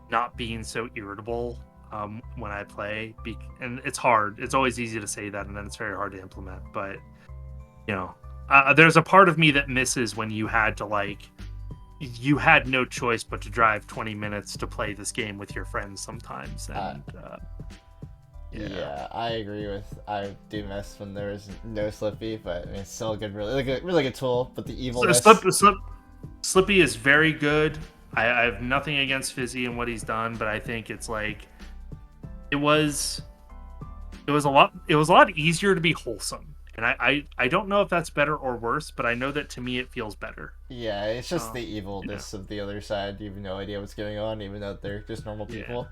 Speaker 1: not being so irritable when I play. And it's hard. It's always easy to say that, and then it's very hard to implement. But there's a part of me that misses when you had no choice but to drive 20 minutes to play this game with your friends sometimes. And
Speaker 2: yeah, I agree I do miss when there was no Slippy, but I mean, it's still a good, really good tool. But the evilness...
Speaker 1: Slippy is very good. I have nothing against Fizzy and what he's done, but I think it's like it was a lot easier to be wholesome. And I don't know if that's better or worse, but I know that to me it feels better.
Speaker 2: Yeah, it's just the
Speaker 1: Yeah.
Speaker 2: evilness of the other side. You have no idea what's going on, even though they're just normal
Speaker 1: Yeah.
Speaker 2: people.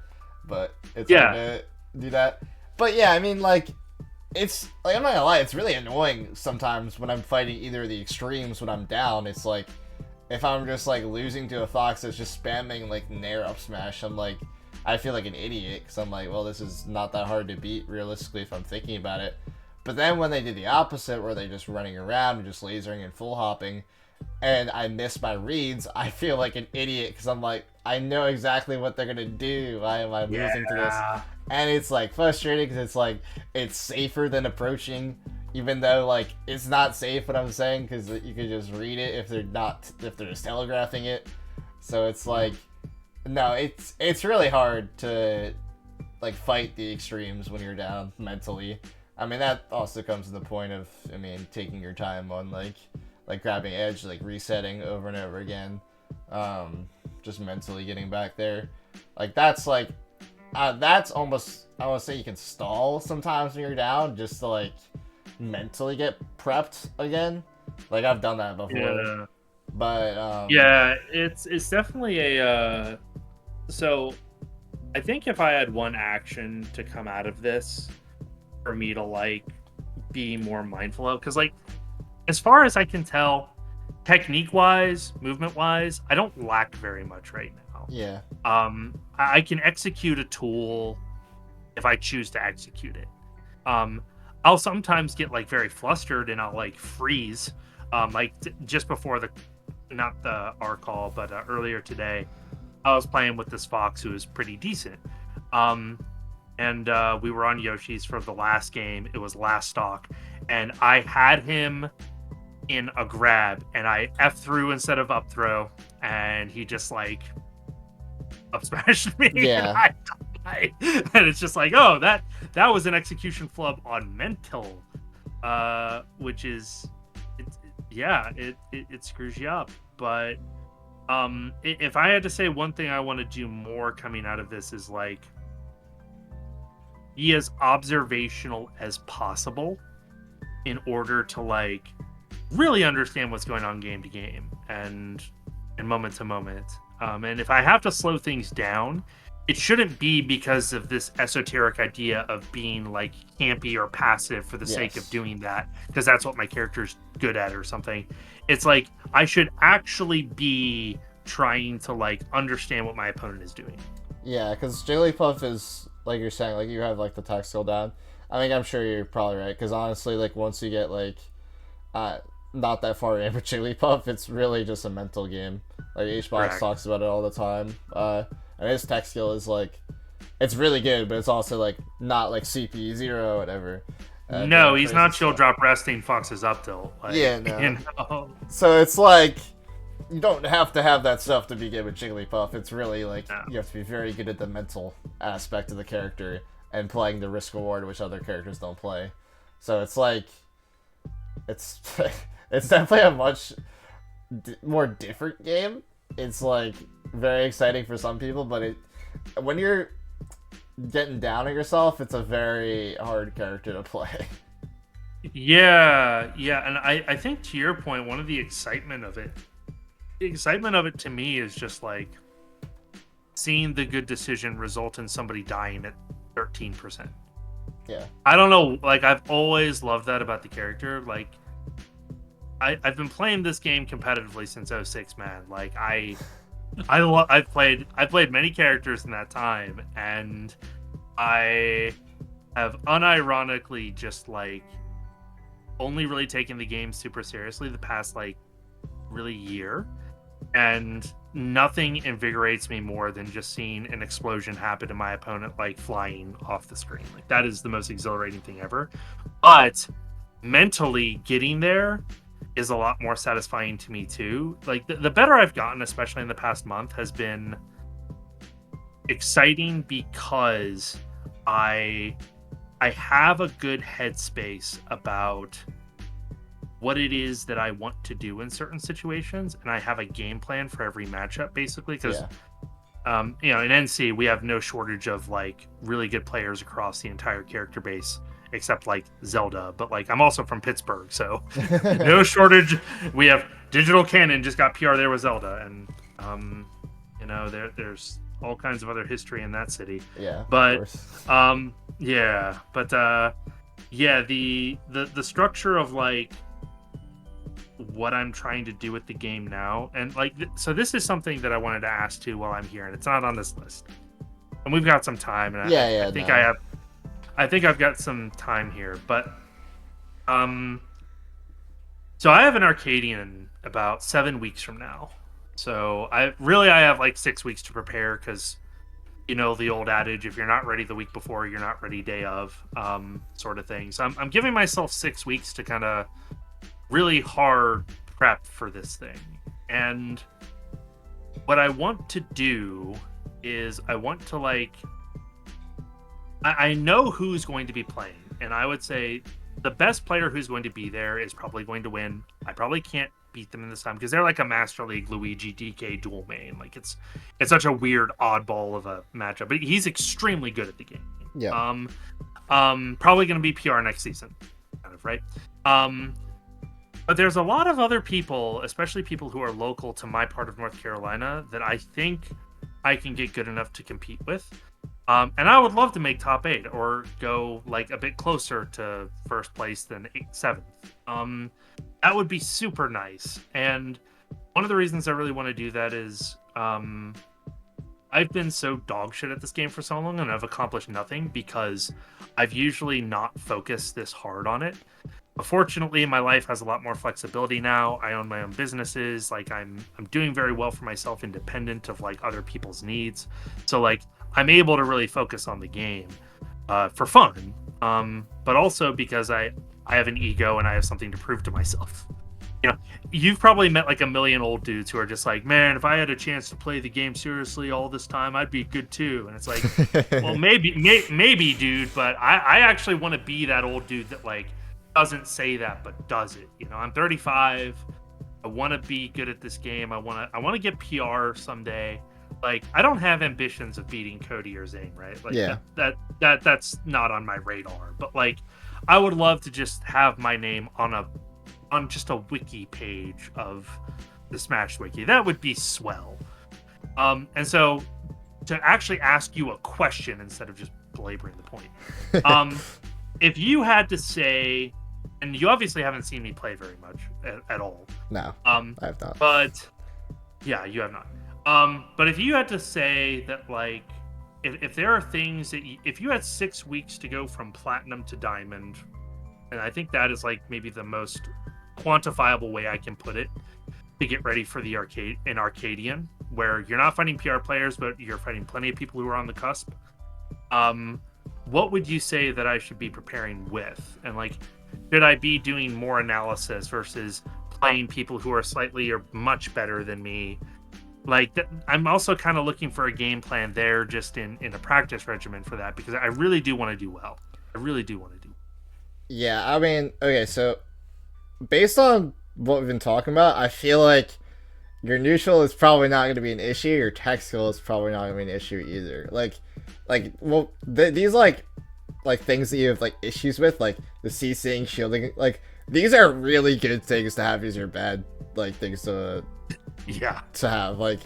Speaker 2: But it's hard
Speaker 1: Yeah.
Speaker 2: to do that. But yeah, I mean, like, it's like I'm not gonna lie, it's really annoying sometimes when I'm fighting either of the extremes when I'm down. It's like if I'm just like losing to a fox that's just spamming like Nair up smash, I'm like I feel like an idiot because I'm like, well, this is not that hard to beat realistically if I'm thinking about it. But then when they do the opposite, where they're just running around and just lasering and full hopping, and I miss my reads, I feel like an idiot because I'm like, I know exactly what they're gonna do. Why am I losing to this?
Speaker 1: Yeah.
Speaker 2: And it's like frustrating because it's like it's safer than approaching, even though like it's not safe. What I'm saying because you can just read it if they're just telegraphing it. So it's like, no, it's really hard to like fight the extremes when you're down mentally. I mean that also comes to the point of taking your time on like grabbing edge, like resetting over and over again, just mentally getting back there. Like that's almost I want to say you can stall sometimes when you're down just to like mentally get prepped again. Like I've done that before,
Speaker 1: Yeah.
Speaker 2: but
Speaker 1: Yeah, it's definitely a so I think if I had one action to come out of this for me to like be more mindful of, because like as far as I can tell, technique wise, movement wise, I don't lack very much right now.
Speaker 2: yeah,
Speaker 1: I can execute a tool if I choose to execute it. Um, I'll sometimes get like very flustered and I'll like freeze. Just before the not the our call, but earlier today, I was playing with this fox who was pretty decent. Um, and we were on Yoshi's for the last game. It was last stock, and I had him in a grab, and I F through instead of up throw, and he just like up smashed me. And
Speaker 2: yeah,
Speaker 1: I died. And it's just like, oh, that was an execution flub on mental, which is, it screws you up. But if I had to say one thing I want to do more coming out of this is like be as observational as possible in order to like really understand what's going on game to game and moment to moment. And if I have to slow things down, it shouldn't be because of this esoteric idea of being like campy or passive for the sake of
Speaker 2: yes,
Speaker 1: doing that, because that's what my character's good at or something. It's like I should actually be trying to like understand what my opponent is doing.
Speaker 2: yeah. Because Jigglypuff is like you're saying, like you have like the tech skill down. I mean, I'm sure you're probably right. Because honestly, like once you get like uh not that far in with Jigglypuff, it's really just a mental game. Like HBox
Speaker 1: Correct.
Speaker 2: talks about it all the time. And his tech skill is like, it's really good, but it's also like not like CP 0 or whatever.
Speaker 1: No,
Speaker 2: Doing
Speaker 1: he's
Speaker 2: crazy
Speaker 1: not shield
Speaker 2: stuff.
Speaker 1: drop resting Fox's up tilt. Like,
Speaker 2: Yeah, no.
Speaker 1: you know.
Speaker 2: So it's like you don't have to have that stuff to be good with Jigglypuff. It's really like
Speaker 1: No.
Speaker 2: you have to be very good at the mental aspect of the character and playing the risk reward, which other characters don't play. So it's like it's it's definitely a much more different game. It's like very exciting for some people, but when you're getting down on yourself, it's a very hard character to play.
Speaker 1: Yeah, and I think to your point, one of the excitement of it to me is just like seeing the good decision result in somebody dying at 13%.
Speaker 2: Yeah.
Speaker 1: I don't know, like I've always loved that about the character. Like I've been playing this game competitively since '06, man. Like I've played many characters in that time, and I have unironically just like only really taken the game super seriously the past like really year, and nothing invigorates me more than just seeing an explosion happen to my opponent like flying off the screen. Like that is the most exhilarating thing ever. But mentally getting there is a lot more satisfying to me too. Like the better I've gotten, especially in the past month, has been exciting because I have a good headspace about what it is that I want to do in certain situations, and I have a game plan for every matchup basically, because in NC we have no shortage of like really good players across the entire character base, except like Zelda. But like I'm also from Pittsburgh, so no shortage. We have Digital Canon just got PR there with Zelda, and there's all kinds of other history in that city.
Speaker 2: Yeah,
Speaker 1: but
Speaker 2: of course.
Speaker 1: yeah, but yeah, the structure of like what I'm trying to do with the game now, and like so this is something that I wanted to ask too while I'm here, and it's not on this list, and we've got some time, and I think I've got some time here, but so I have an Arcadian about 7 weeks from now, so I have like 6 weeks to prepare, because the old adage, if you're not ready the week before, you're not ready day of, sort of thing. So I'm giving myself 6 weeks to kind of really hard prep for this thing. And what I want to do is I want to like, I know who's going to be playing, and I would say the best player who's going to be there is probably going to win. I probably can't beat them in this time because they're like a Master League Luigi DK dual main. Like it's such a weird oddball of a matchup, but he's extremely good at the game.
Speaker 2: Yeah.
Speaker 1: Probably going to be PR next season, kind of, right? But there's a lot of other people, especially people who are local to my part of North Carolina, that I think I can get good enough to compete with. And I would love to make top 8 or go like a bit closer to first place than 7th. That would be super nice. And one of the reasons I really want to do that is I've been so dog shit at this game for so long, and I've accomplished nothing because I've usually not focused this hard on it. But fortunately, my life has a lot more flexibility now. I own my own businesses. Like I'm doing very well for myself, independent of like other people's needs. So like I'm able to really focus on the game for fun, but also because I have an ego and I have something to prove to myself. You've probably met like a million old dudes who are just like, man, if I had a chance to play the game seriously all this time, I'd be good too. And it's like, well, maybe, dude, but I actually want to be that old dude that like doesn't say that but does it. I'm 35. I want to be good at this game. I want to get PR someday. Like I don't have ambitions of beating Cody or Zane, right? Like
Speaker 2: yeah.
Speaker 1: That's not on my radar. But like I would love to just have my name on just a wiki page of the Smash wiki. That would be swell. And so to actually ask you a question instead of just belaboring the point. If you had to say, and you obviously haven't seen me play very much at all.
Speaker 2: No, I have not.
Speaker 1: But yeah, you have not. But if you had to say that, like, if there are things that if you had 6 weeks to go from platinum to diamond, and I think that is like maybe the most quantifiable way I can put it, to get ready for the Arcadian, where you're not fighting PR players, but you're fighting plenty of people who are on the cusp. What would you say that I should be preparing with? And like, should I be doing more analysis versus playing people who are slightly or much better than me? Like, I'm also kind of looking for a game plan there, just in a practice regimen for that, because I really do want to do well. I really do want to do.
Speaker 2: Yeah, I mean, okay, so based on what we've been talking about, I feel like your neutral is probably not going to be an issue. Your tech skill is probably not going to be an issue either. These like things that you have like issues with, like the CCing, shielding, like these are really good things to have. These are bad like things to have. Like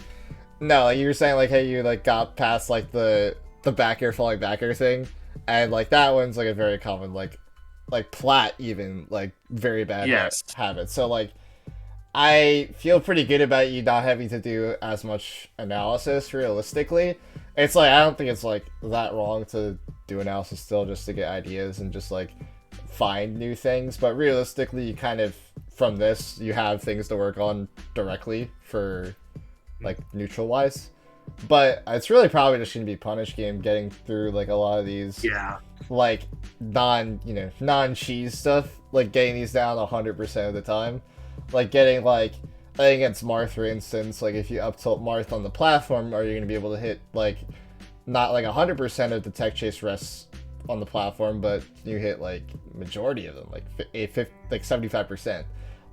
Speaker 2: no, like you were saying, like hey, you like got past like the back air falling back air thing, and like that one's like a very common like plat even like very bad habit. So like I feel pretty good about you not having to do as much analysis realistically. It's like I don't think it's like that wrong to do analysis still, just to get ideas and just like find new things, but realistically you kind of from this you have things to work on directly for like neutral wise. But it's really probably just gonna be punish game getting through like a lot of these like non-cheese stuff, like getting these down 100% of the time. Like getting like I think against Marth, for instance, like if you up tilt Marth on the platform, are you gonna be able to hit like not like 100% of the tech chase rests on the platform, but you hit like majority of them, like 75%.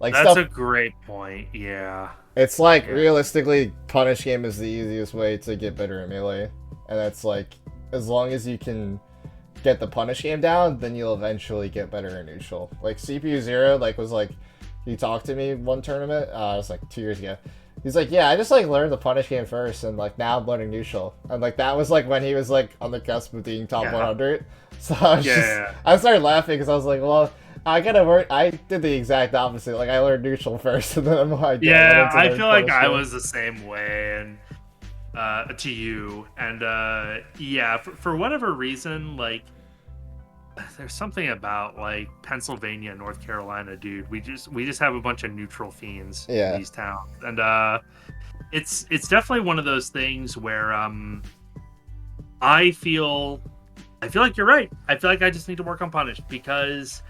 Speaker 2: Like
Speaker 1: that's a great point. Yeah,
Speaker 2: it's like realistically, punish game is the easiest way to get better at melee, and that's like as long as you can get the punish game down, then you'll eventually get better in neutral. Like CPU Zero, like was like, he talked to me one tournament. It was like 2 years ago. He's like, yeah, I just like learned the punish game first, and like now I'm learning neutral. And like that was like when he was like on the cusp of being top 100. So I was I started laughing because I was like, well, I gotta work. I did the exact opposite. Like I learned neutral first, and then I'm like,
Speaker 1: I feel like I was the same way, and to you, and for whatever reason, like there's something about like Pennsylvania, North Carolina, dude. We just have a bunch of neutral fiends in these towns, and it's definitely one of those things where I feel like you're right. I feel like I just need to work on punish because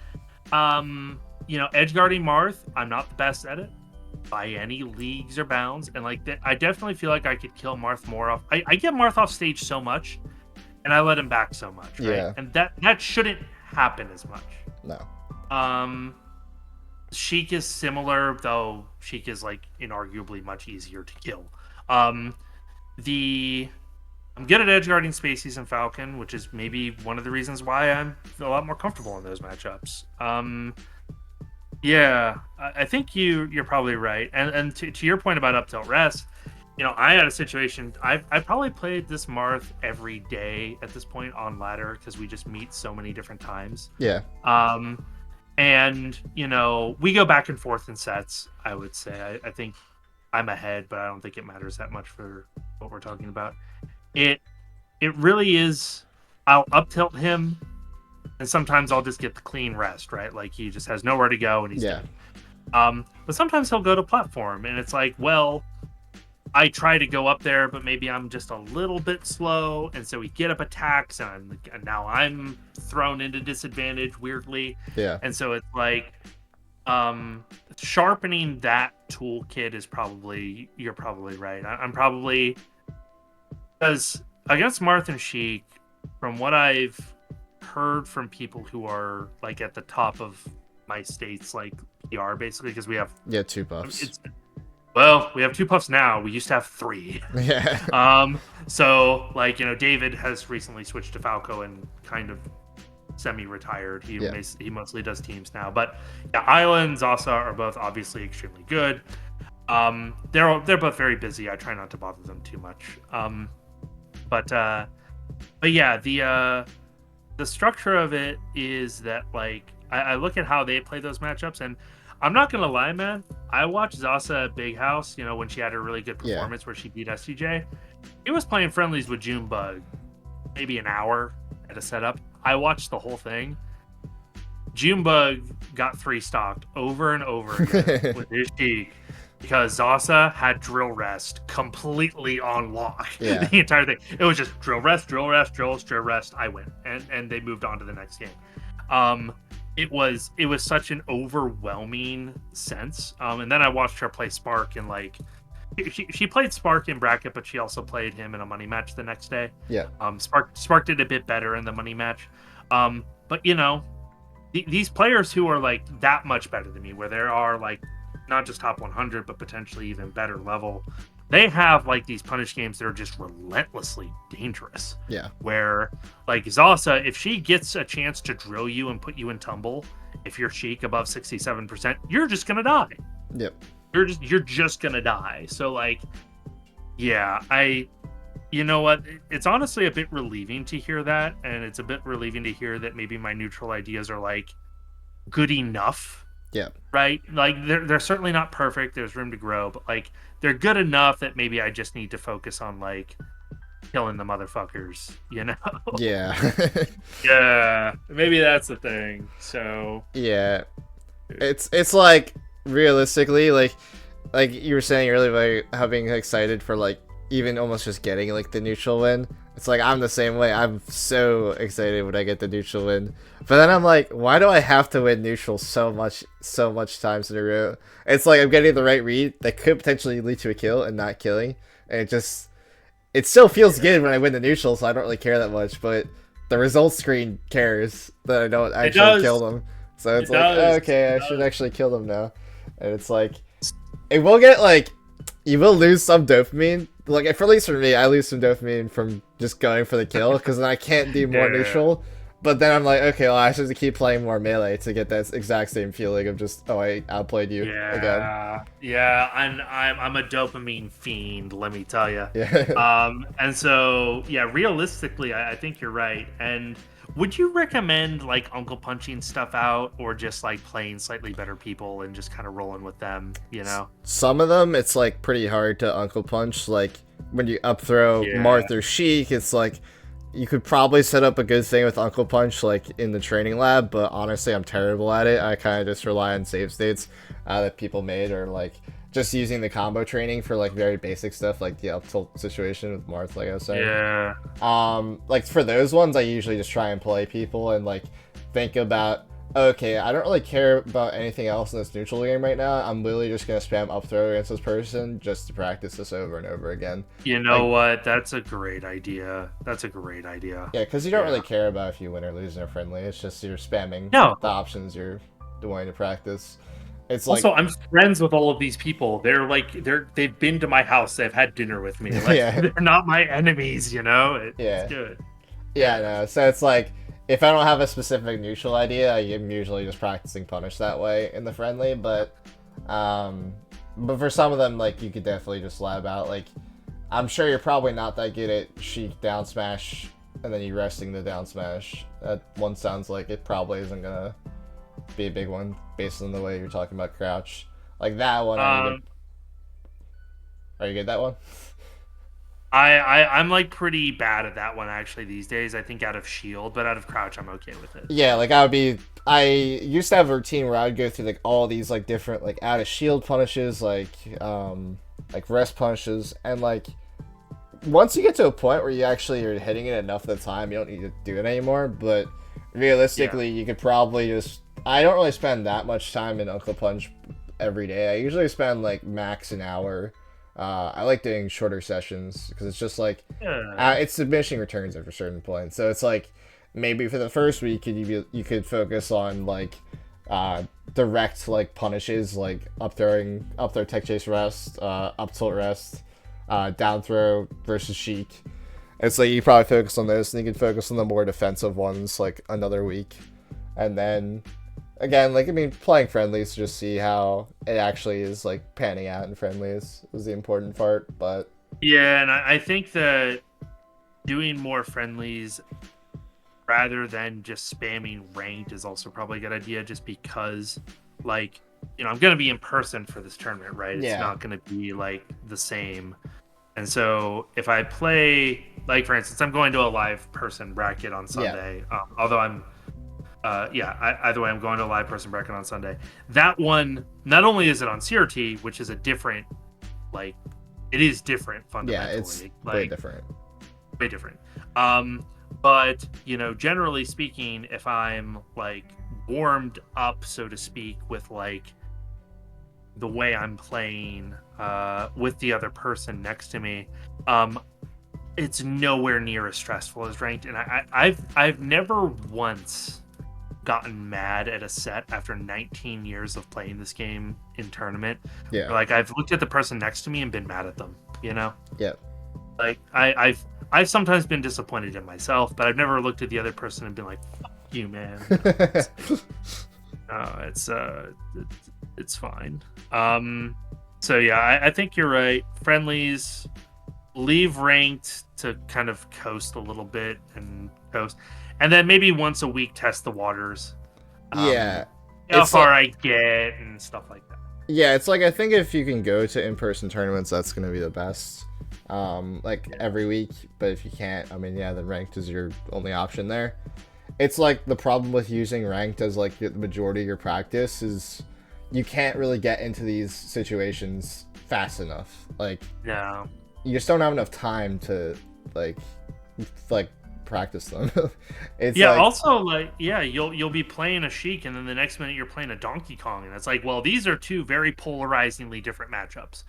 Speaker 1: edge guarding Marth, I'm not the best at it by any leagues or bounds, and like that, I definitely feel like I could kill Marth more off. I get Marth off stage so much, and I let him back so much, right?
Speaker 2: Yeah.
Speaker 1: And that shouldn't happen as much.
Speaker 2: No.
Speaker 1: Sheik is similar, though Sheik is like inarguably much easier to kill. I'm good at edge guarding Spaceys and Falcon, which is maybe one of the reasons why I'm a lot more comfortable in those matchups. I think you're probably right. And to your point about up tilt rest, I had a situation. I probably played this Marth every day at this point on ladder because we just meet so many different times.
Speaker 2: Yeah.
Speaker 1: And we go back and forth in sets. I would say I think I'm ahead, but I don't think it matters that much for what we're talking about. It really is. I'll up tilt him, and sometimes I'll just get the clean rest, right? Like he just has nowhere to go, and he's dead. But sometimes he'll go to platform, and it's like, well, I try to go up there, but maybe I'm just a little bit slow, and so we get up attacks, and now I'm thrown into disadvantage weirdly.
Speaker 2: Yeah.
Speaker 1: And so it's like, sharpening that toolkit is you're probably right. I'm probably, because against Marth and Sheik, from what I've heard from people who are like at the top of my state's like PR, basically, because we have
Speaker 2: 2 buffs.
Speaker 1: Well, we have 2 puffs now. We used to have 3.
Speaker 2: Yeah.
Speaker 1: So like David has recently switched to Falco and kind of semi-retired. He mostly does teams now. But Islands also are both obviously extremely good. They're both very busy. I try not to bother them too much. But yeah, the structure of it is that like I look at how they play those matchups, and I'm not gonna lie, man. I watched Zasa at Big House, when she had a really good performance where she beat SCJ. He was playing friendlies with Junebug, maybe an hour at a setup. I watched the whole thing. Junebug got 3-stocked over and over again with his Sheik because Zasa had drill rest completely on lock the entire thing. It was just drill rest, drill rest, drill rest. I win, and they moved on to the next game. It was such an overwhelming sense. And then I watched her play Spark, and like she played Spark in bracket, but she also played him in a money match the next day.
Speaker 2: Yeah.
Speaker 1: Spark did a bit better in the money match. But these players who are like that much better than me, where there are like not just top 100, but potentially even better level, they have like these punish games that are just relentlessly dangerous.
Speaker 2: Yeah.
Speaker 1: Where like Zasa, if she gets a chance to drill you and put you in tumble, if you're Sheik above 67%, you're just gonna die.
Speaker 2: Yep.
Speaker 1: You're just gonna die. So like, yeah, you know what? It's honestly a bit relieving to hear that, and it's a bit relieving to hear that maybe my neutral ideas are like good enough.
Speaker 2: Yeah.
Speaker 1: Right? Like they're certainly not perfect. There's room to grow, but like they're good enough that maybe I just need to focus on like killing the motherfuckers,
Speaker 2: Yeah.
Speaker 1: Yeah. Maybe that's the thing. So
Speaker 2: yeah. It's like realistically like you were saying earlier about how being excited for like even almost just getting like the neutral win. It's like I'm the same way. I'm so excited when I get the neutral win. But then I'm like, why do I have to win neutral so much times in a row? It's like I'm getting the right read that could potentially lead to a kill and not killing. And it still feels good when I win the neutral, so I don't really care that much. But the results screen cares that I don't actually kill them. So it's like, okay, I should actually kill them now. And it's like, it will get like, you will lose some dopamine. Like, at least for me, I lose some dopamine from just going for the kill, because then I can't do more neutral. But then I'm like, okay, well, I just have to keep playing more Melee to get that exact same feeling of just, oh, I outplayed you again.
Speaker 1: Yeah, and I'm a dopamine fiend, let me tell you.
Speaker 2: Yeah.
Speaker 1: And so yeah, realistically, I think you're right. And would you recommend like Uncle Punching stuff out, or just like playing slightly better people and just kind of rolling with them? You know,
Speaker 2: Some of them, it's like pretty hard to Uncle Punch. Like when you up throw Marth or Sheik, it's like you could probably set up a good thing with Uncle Punch like in the training lab, but honestly, I'm terrible at it. I kind of just rely on save states that people made, or like just using the combo training for like very basic stuff like the up tilt situation with Marth, like I was saying.
Speaker 1: yeah.
Speaker 2: Like for those ones, I usually just try and play people and like think about, okay, I don't really care about anything else in this neutral game right now. I'm literally just gonna spam up throw against this person just to practice this over and over again.
Speaker 1: You know what? That's a great idea. That's a great idea.
Speaker 2: Yeah, because you don't really care about if you win or lose in a friendly. It's just you're spamming the options you're wanting to practice. It's
Speaker 1: also, I'm friends with all of these people. They've been to my house. They've had dinner with me. Like, they're not my enemies, you know? It's good.
Speaker 2: Yeah, no. So it's like, if I don't have a specific neutral idea, I'm usually just practicing punish that way in the friendly. But for some of them, like, you could definitely just lab out. Like, I'm sure you're probably not that good at Sheik down smash and then you resting the down smash. That one sounds like it probably isn't gonna be a big one based on the way you're talking about crouch. Like that one. Are you good at that one?
Speaker 1: I'm like pretty bad at that one actually these days. I think out of shield, but out of crouch, I'm okay with it.
Speaker 2: Yeah, like I used to have a routine where I would go through like all these like different like out of shield punishes, like rest punishes, and like once you get to a point where you actually are hitting it enough of the time, you don't need to do it anymore. But realistically, you could probably just. I don't really spend that much time in Uncle Punch every day. I usually spend like max an hour. I like doing shorter sessions because it's just like it's diminishing returns at a certain point. So it's like maybe for the first week you could focus on like direct like punishes, like up throw tech chase rest, up tilt rest, down throw versus Sheik. It's like you probably focus on those, and you can focus on the more defensive ones like another week, and then. Again, like, I mean, playing friendlies to just see how it actually is, like, panning out in friendlies is the important part, but...
Speaker 1: Yeah, and I think that doing more friendlies rather than just spamming ranked is also probably a good idea, just because, like, you know, I'm going to be in person for this tournament, right? It's not going to be, like, the same. And so if I play, like, for instance, I'm going to a live person bracket on Sunday, although I'm... either way, I'm going to a live person bracket on Sunday. That one, not only is it on CRT, which is a different, like, it is different fundamentally.
Speaker 2: Yeah, it's
Speaker 1: like,
Speaker 2: way different.
Speaker 1: Way different. But, you know, generally speaking, if I'm, like, warmed up, so to speak, with, like, the way I'm playing with the other person next to me, it's nowhere near as stressful as ranked. And I've never once gotten mad at a set after 19 years of playing this game in tournament.
Speaker 2: Yeah.
Speaker 1: Like, I've looked at the person next to me and been mad at them, you know?
Speaker 2: Yeah.
Speaker 1: Like, I've sometimes been disappointed in myself, but I've never looked at the other person and been like, fuck you, man. It's fine. So yeah, I think you're right. Friendlies, leave ranked to kind of coast a little bit and coast. And then maybe once a week test the waters. How far I get and stuff like that.
Speaker 2: Yeah, it's like, I think if you can go to in-person tournaments, that's going to be the best. Every week. But if you can't, I mean, then ranked is your only option there. It's like the problem with using ranked as like the majority of your practice is you can't really get into these situations fast enough. Like,
Speaker 1: no,
Speaker 2: you just don't have enough time to like practice them. It's
Speaker 1: you'll be playing a Sheik and then the next minute you're playing a Donkey Kong, and it's like, well, these are two very polarizingly different matchups,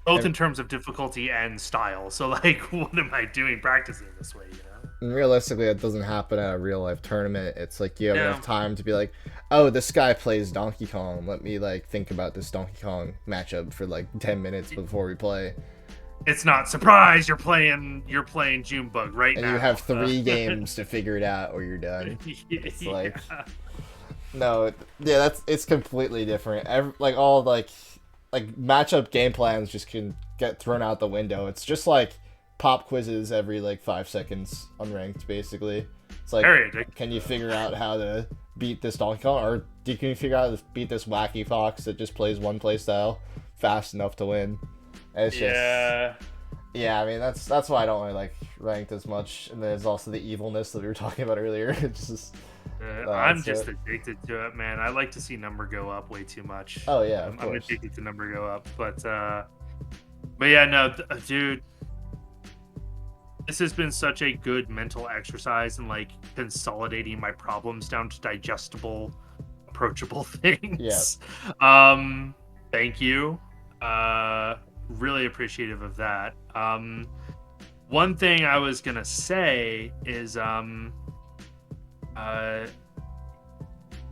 Speaker 1: both in terms of difficulty and style. So like, what am I doing practicing this way, you know?
Speaker 2: And realistically, that doesn't happen at a real life tournament. It's like you have enough time to be like, oh, this guy plays Donkey Kong, let me like think about this Donkey Kong matchup for like 10 minutes before we play.
Speaker 1: it's not surprise you're playing Junebug right
Speaker 2: and
Speaker 1: now.
Speaker 2: you have 3 games to figure it out or you're done. It's like, no, yeah, it's completely different. Like all like matchup game plans just can get thrown out the window. It's just like pop quizzes every like 5 seconds unranked, basically. It's like, can you figure out how to beat this Donkey Kong, or can you figure out how to beat this wacky fox that just plays one play style fast enough to win? And it's just, yeah, I mean that's why I don't really like ranked as much. And there's also the evilness that we were talking about earlier. It's just
Speaker 1: I'm just addicted to it, man. I like to see number go up way too much.
Speaker 2: Oh yeah, of
Speaker 1: I'm
Speaker 2: course.
Speaker 1: addicted to number go up, but yeah, no, dude, this has been such a good mental exercise and like consolidating my problems down to digestible, approachable things.
Speaker 2: Yeah.
Speaker 1: Thank you. Really appreciative of that. One thing I was gonna say is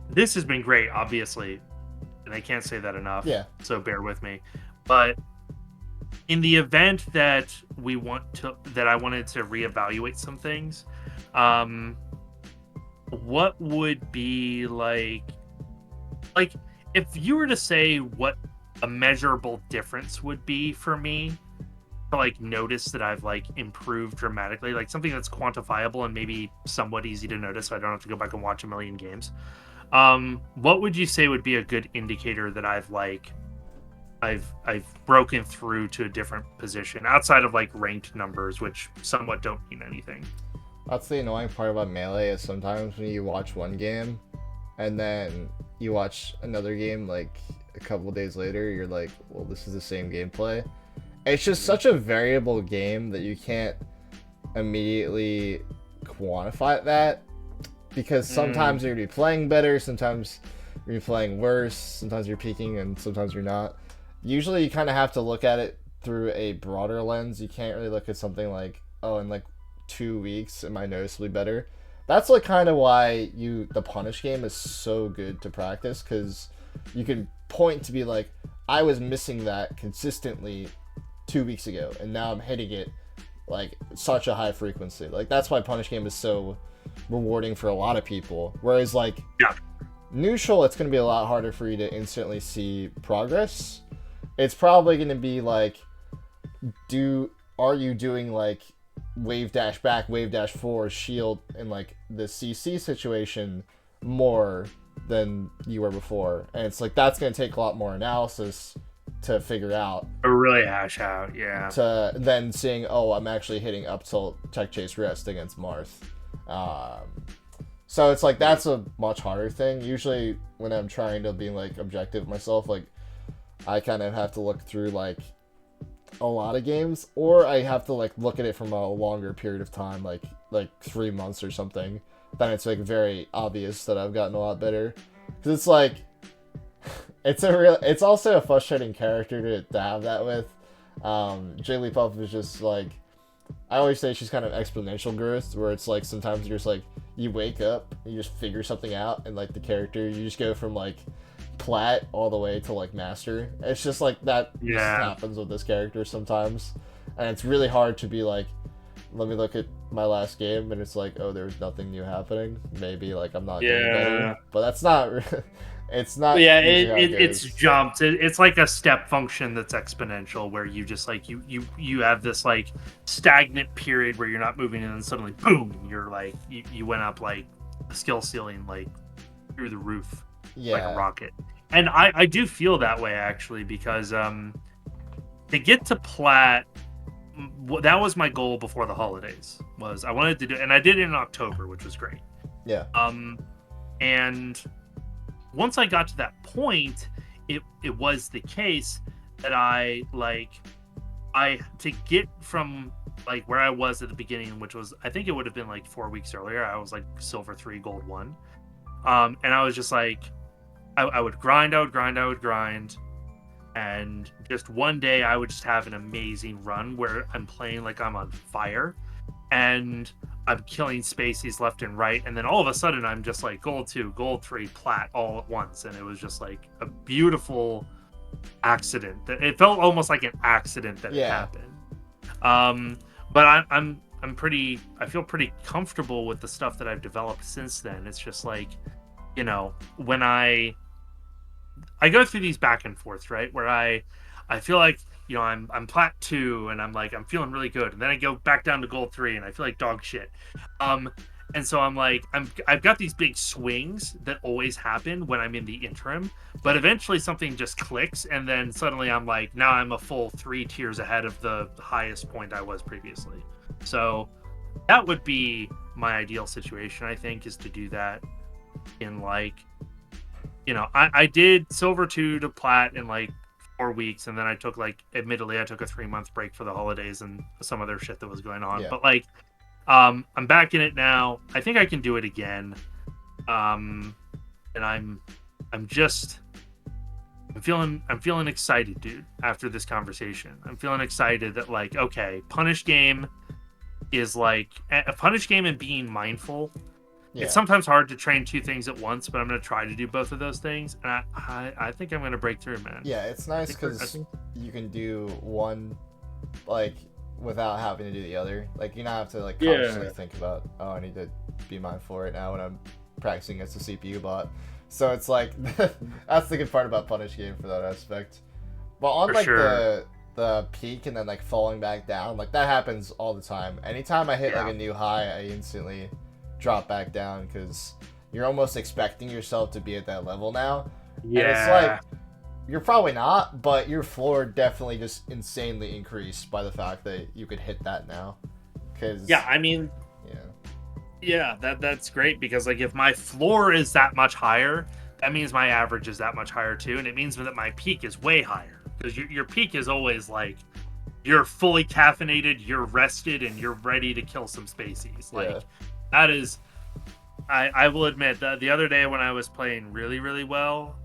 Speaker 1: this has been great, obviously, and I can't say that enough.
Speaker 2: Yeah.
Speaker 1: So bear with me. But in the event that I wanted to reevaluate some things, what would be like if you were to say what a measurable difference would be for me to like notice that I've like improved dramatically, like something that's quantifiable and maybe somewhat easy to notice so I don't have to go back and watch a million games. What would you say would be a good indicator that I've broken through to a different position outside of like ranked numbers, which somewhat don't mean anything?
Speaker 2: That's the annoying part about Melee, is sometimes when you watch one game and then you watch another game like a couple days later, you're like, well, this is the same gameplay. It's just such a variable game that you can't immediately quantify that, because sometimes you're going to be playing better, sometimes you're going to be playing worse, sometimes you're peaking and sometimes you're not. Usually you kind of have to look at it through a broader lens. You can't really look at something like, oh, in like 2 weeks am I noticeably better. That's like kind of why the punish game is so good to practice, because you can point to be like, I was missing that consistently 2 weeks ago and now I'm hitting it like such a high frequency. Like that's why punish game is so rewarding for a lot of people, whereas like neutral, it's going to be a lot harder for you to instantly see progress. It's probably going to be like, are you doing like wave dash back, wave dash forward, shield in like the CC situation more than you were before? And it's like, that's going to take a lot more analysis to figure out.
Speaker 1: To really hash out, yeah.
Speaker 2: To then seeing, oh, I'm actually hitting up tilt tech chase rest against Marth. So it's like, that's a much harder thing. Usually when I'm trying to be like objective myself, like I kind of have to look through like a lot of games, or I have to like look at it from a longer period of time, like 3 months or something. Then it's like very obvious that I've gotten a lot better, because it's like it's also a frustrating character to have that with. Jigglypuff is just like, I always say she's kind of exponential growth, where it's like sometimes you're just like, you wake up, you just figure something out, and like the character, you just go from like plat all the way to like master. It's just like that just happens with this character sometimes, and it's really hard to be like, let me look at my last game, and it's like, oh, there's nothing new happening. Maybe like I'm not getting better, but that's not. It's not.
Speaker 1: Yeah, it's jumped. It's like a step function that's exponential, where you just like you have this like stagnant period where you're not moving, and then suddenly, boom, you're like you went up like a skill ceiling like through the roof, like a rocket. And I do feel that way actually, because to get to plat, that was my goal before the holidays. Was I wanted to do, and I did it in October, which was great.
Speaker 2: Yeah.
Speaker 1: And once I got to that point, it was the case that I to get from like where I was at the beginning, which was, I think it would have been like 4 weeks earlier. I was like silver 3, gold 1. And I was just like, I would grind, and just one day I would just have an amazing run where I'm playing like I'm on fire, and I'm killing spacies left and right, and then all of a sudden I'm just like gold 2, gold 3, plat all at once, and it was just like a beautiful accident. That it felt almost like an accident that it happened. But I'm pretty. I feel pretty comfortable with the stuff that I've developed since then. It's just like, when I go through these back and forths, right? Where I feel like, I'm plat 2 and I'm feeling really good, and then I go back down to gold 3 and I feel like dog shit. Um, and so I'm like, I've got these big swings that always happen when I'm in the interim, but eventually something just clicks, and then suddenly I'm like, now I'm a full 3 tiers ahead of the highest point I was previously. So that would be my ideal situation, I think, is to do that in like, I did silver 2 to plat in like 4 weeks, and then I took admittedly I took a 3-month break for the holidays and some other shit that was going on.
Speaker 2: Yeah.
Speaker 1: But I'm back in it now. I think I can do it again. And I'm feeling excited, dude, after this conversation. I'm feeling excited that okay, punish game is like a punish game and being mindful.
Speaker 2: Yeah.
Speaker 1: It's sometimes hard to train 2 things at once, but I'm going to try to do both of those things. And I think I'm going to break through, man.
Speaker 2: Yeah, it's nice because you can do one, without having to do the other. You don't have to, consciously think about, oh, I need to be mindful right now when I'm practicing against a CPU bot. So it's that's the good part about Punish Game for that aspect. But on, the peak and then, falling back down, that happens all the time. Anytime I hit, a new high, I instantly drop back down because you're almost expecting yourself to be at that level now.
Speaker 1: Yeah.
Speaker 2: And it's you're probably not, but your floor definitely just insanely increased by the fact that you could hit that now.
Speaker 1: That's great because if my floor is that much higher, that means my average is that much higher too, and it means that my peak is way higher because your peak is always you're fully caffeinated, you're rested, and you're ready to kill some spacies. That is, I will admit that the other day when I was playing really, really well,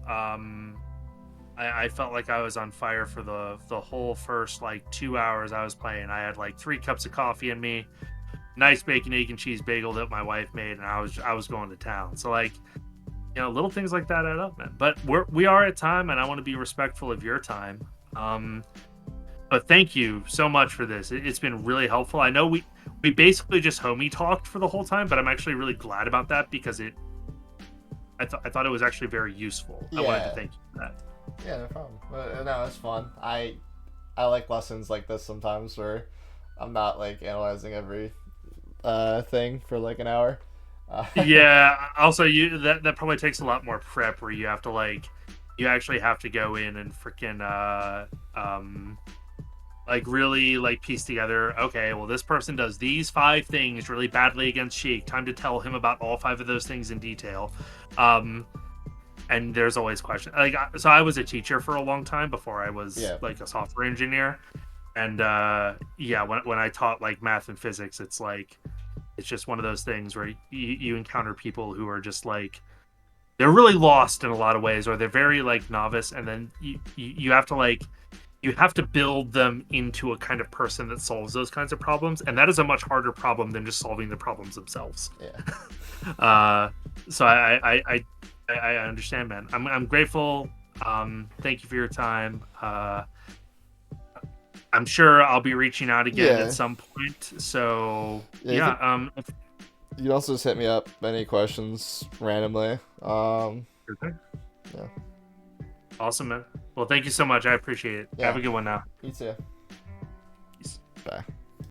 Speaker 1: I felt like I was on fire for the whole first 2 hours I was playing. I had 3 cups of coffee in me, nice bacon, egg, and cheese bagel that my wife made, and I was going to town. So little things like that add up, man. But we are at time, and I want to be respectful of your time. But thank you so much for this. It's been really helpful. I know we basically just homie talked for the whole time, but I'm actually really glad about that because I thought it was actually very useful.
Speaker 2: Yeah.
Speaker 1: I wanted to thank you for that.
Speaker 2: Yeah, no problem. No, it's fun. I like lessons like this sometimes where I'm not analyzing every thing for an hour.
Speaker 1: Yeah. Also, that probably takes a lot more prep where you have to you actually have to go in and freaking really piece together, okay, well, this person does these 5 things really badly against Sheik. Time to tell him about all 5 of those things in detail. And there's always questions. So I was a teacher for a long time before I was a software engineer. And when I taught math and physics, it's it's just one of those things where you encounter people who are just they're really lost in a lot of ways, or they're very novice, and then you have to you have to build them into a kind of person that solves those kinds of problems, and that is a much harder problem than just solving the problems themselves.
Speaker 2: Yeah.
Speaker 1: So I understand, man. I'm grateful. Thank you for your time. I'm sure I'll be reaching out again at some point. So
Speaker 2: you can also just hit me up any questions randomly.
Speaker 1: Okay.
Speaker 2: Yeah.
Speaker 1: Awesome, man. Well, thank you so much. I appreciate it.
Speaker 2: Yeah.
Speaker 1: Have a good one now.
Speaker 2: You too.
Speaker 1: Peace.
Speaker 2: Bye.